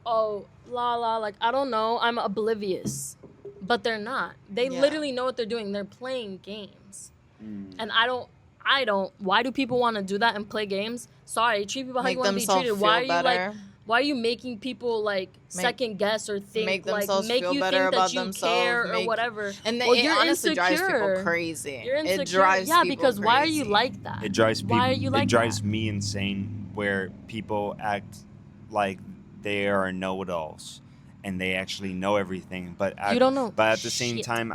like I don't know. I'm oblivious, but they're not. They Yeah. literally know what they're doing. They're playing games, and I don't. Why do people want to do that and play games? Sorry, treat people how Make you want to be themselves treated. feel Why are you better. like? Why are you making people like second guess or think make like themselves make feel you better think about that you themselves, care or make- whatever? And Well, it you're honestly drives insecure. people crazy. You're insecure. It drives yeah, people because why are you crazy. like that? It drives people. Why are you like it drives that? me insane where people act like they are know-it-alls and they actually know everything, but You don't know But at the same shit. time,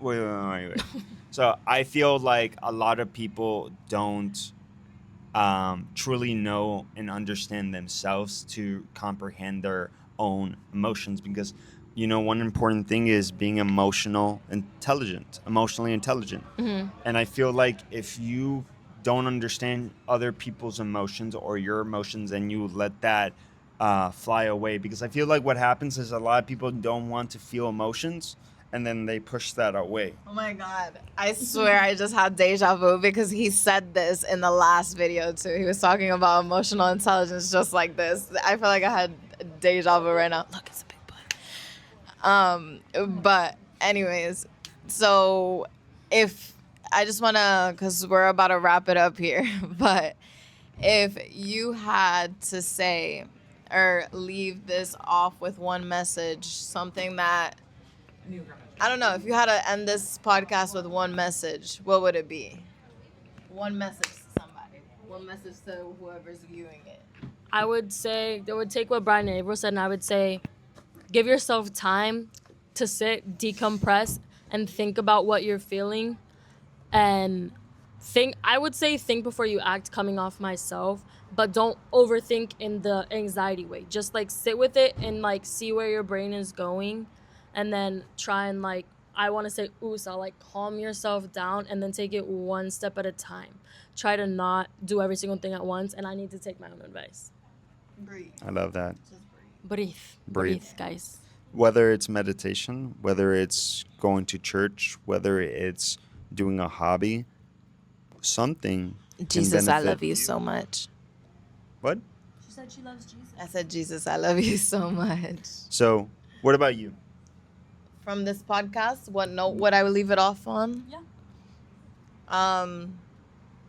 wait. So I feel like a lot of people don't truly know and understand themselves to comprehend their own emotions, because one important thing is being emotionally intelligent. And I feel like if you don't understand other people's emotions or your emotions and you let that fly away, because I feel like what happens is a lot of people don't want to feel emotions and then they push that away. Oh my God. I swear I just had deja vu because he said this in the last video too. He was talking about emotional intelligence just like this. I feel like I had deja vu right now. Look, it's a big butt. But anyways, so if I just want to, because we're about to wrap it up here, but if you had to say or leave this off with one message, something that, I don't know, if you had to end this podcast with one message, what would it be? One message to somebody. One message to whoever's viewing it. I would say, I would take what Brian and April said, and I would say, give yourself time to sit, decompress, and think about what you're feeling. And I would say think before you act, coming off myself, but don't overthink in the anxiety way. Just like sit with it and like see where your brain is going, and then try and like, I want to say USA, like calm yourself down and then take it one step at a time. Try to not do every single thing at once, and I need to take my own advice. Breathe. I love that. Just breathe. Breathe, guys. Whether it's meditation, whether it's going to church, whether it's doing a hobby, something. can Jesus, I benefit love you so much. What? She said she loves Jesus. I said, Jesus, I love you so much. So, what about you? From this podcast, what note would I leave it off on? Yeah.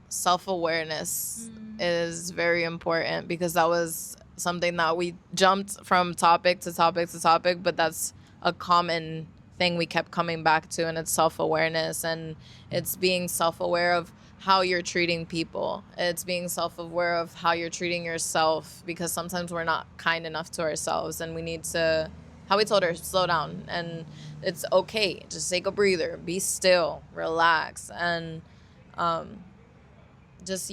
Self-awareness is very important, because that was something that we jumped from topic to topic to topic, but that's a common thing we kept coming back to, and it's self-awareness, and it's being self-aware of how you're treating people. It's being self-aware of how you're treating yourself, because sometimes we're not kind enough to ourselves, and we need to, how we told her, slow down, and it's okay. Just take a breather, be still, relax, and just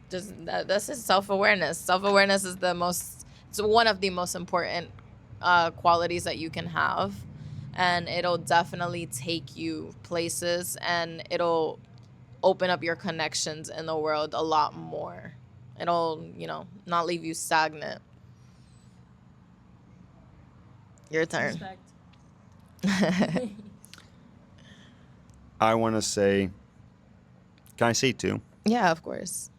that's just self-awareness. Self-awareness is it's one of the most important qualities that you can have, and it'll definitely take you places, and it'll open up your connections in the world a lot more. It'll, not leave you stagnant. Your turn. Respect. I want to say, can I say two? Yeah, of course.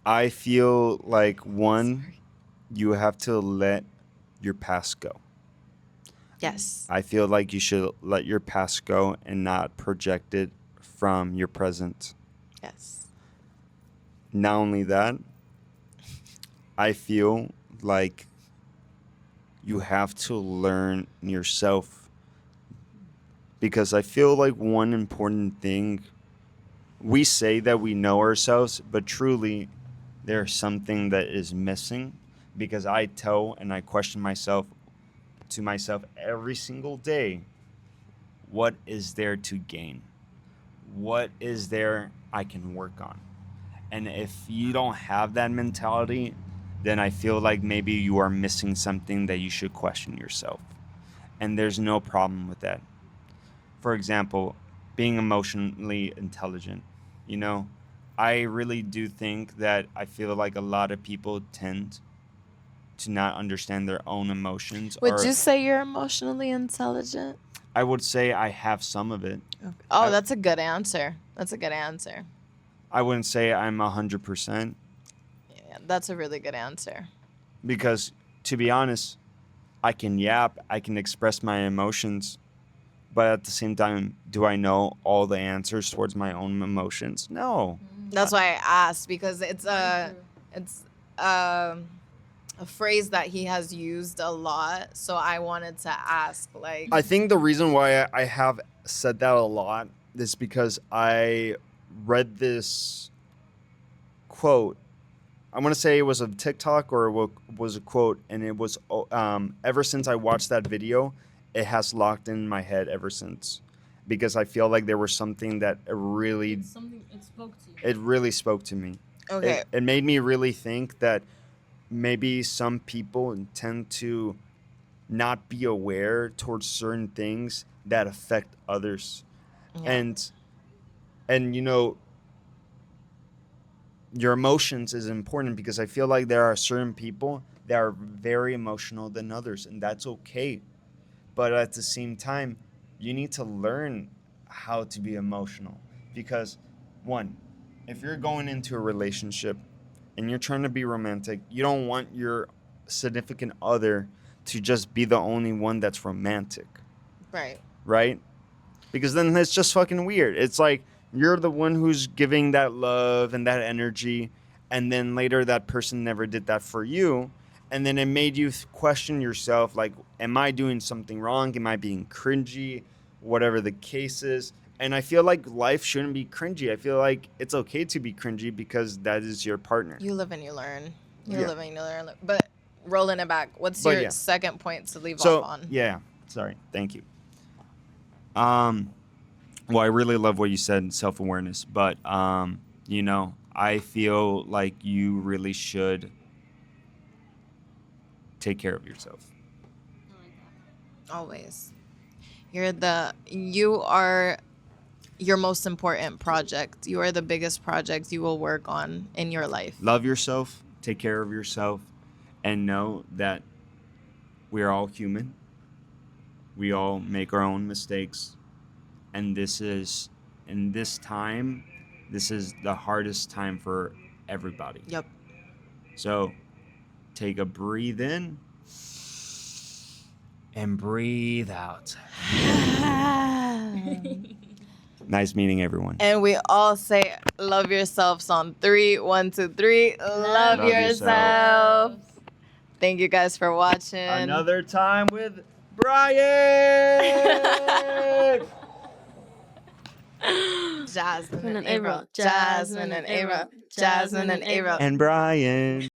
I feel like one, you have to let your past go. Yes. I feel like you should let your past go and not project it from your present. Yes. Not only that, I feel like you have to learn yourself, because I feel like one important thing, we say that we know ourselves, but truly there's something that is missing, because I tell and I question myself every single day, what is there to gain? What is there I can work on? And if you don't have that mentality, then I feel like maybe you are missing something that you should question yourself. And there's no problem with that. For example, being emotionally intelligent, I really do think that I feel like a lot of people tend to not understand their own emotions. Would you say you're emotionally intelligent? I would say I have some of it. Okay. Oh, that's a good answer. That's a good answer. I wouldn't say I'm 100%. Yeah, that's a really good answer. Because, to be honest, I can yap, I can express my emotions, but at the same time, do I know all the answers towards my own emotions? No. That's why I asked, because it's a phrase that he has used a lot. So I wanted to ask, like, I think the reason why I have said that a lot is because I read this quote. I want to say it was a TikTok or it was a quote, and it was ever since I watched that video, it has locked in my head ever since, because I feel like there was something that really It spoke to you. it really spoke to me. okay, It made me really think that maybe some people tend to not be aware towards certain things that affect others. yeah. And your emotions is important, because I feel like there are certain people that are very emotional than others, and that's okay. But at the same time, you need to learn how to be emotional, because one, if you're going into a relationship and you're trying to be romantic, you don't want your significant other to just be the only one that's romantic, Right. right? Because then it's just fucking weird. It's like you're the one who's giving that love and that energy, and then later that person never did that for you, and then it made you question yourself, like, am I doing something wrong? Am I being cringy? Whatever the case is. And I feel like life shouldn't be cringy. I feel like it's okay to be cringy because that is your partner. You live and you learn. You Yeah. live and you learn. But rolling it back, what's But your yeah. second point to leave So off on? yeah, sorry, thank you. Well, I really love what you said, self-awareness, but you know, I feel like you really should take care of yourself. Always. You are your most important project. You are the biggest project you will work on in your life. Love yourself, take care of yourself, and know that we're all human. We all make our own mistakes, and this is the hardest time for everybody. Yep. So take a breathe in and breathe out. Nice meeting everyone. And we all say love yourselves on 3. 1, 2, 3. Love Love yourself. Thank you guys for watching. Another time with Brian. Jasmine and Jasmine Ava. Jasmine and Ava. Jasmine and Ava. And Brian.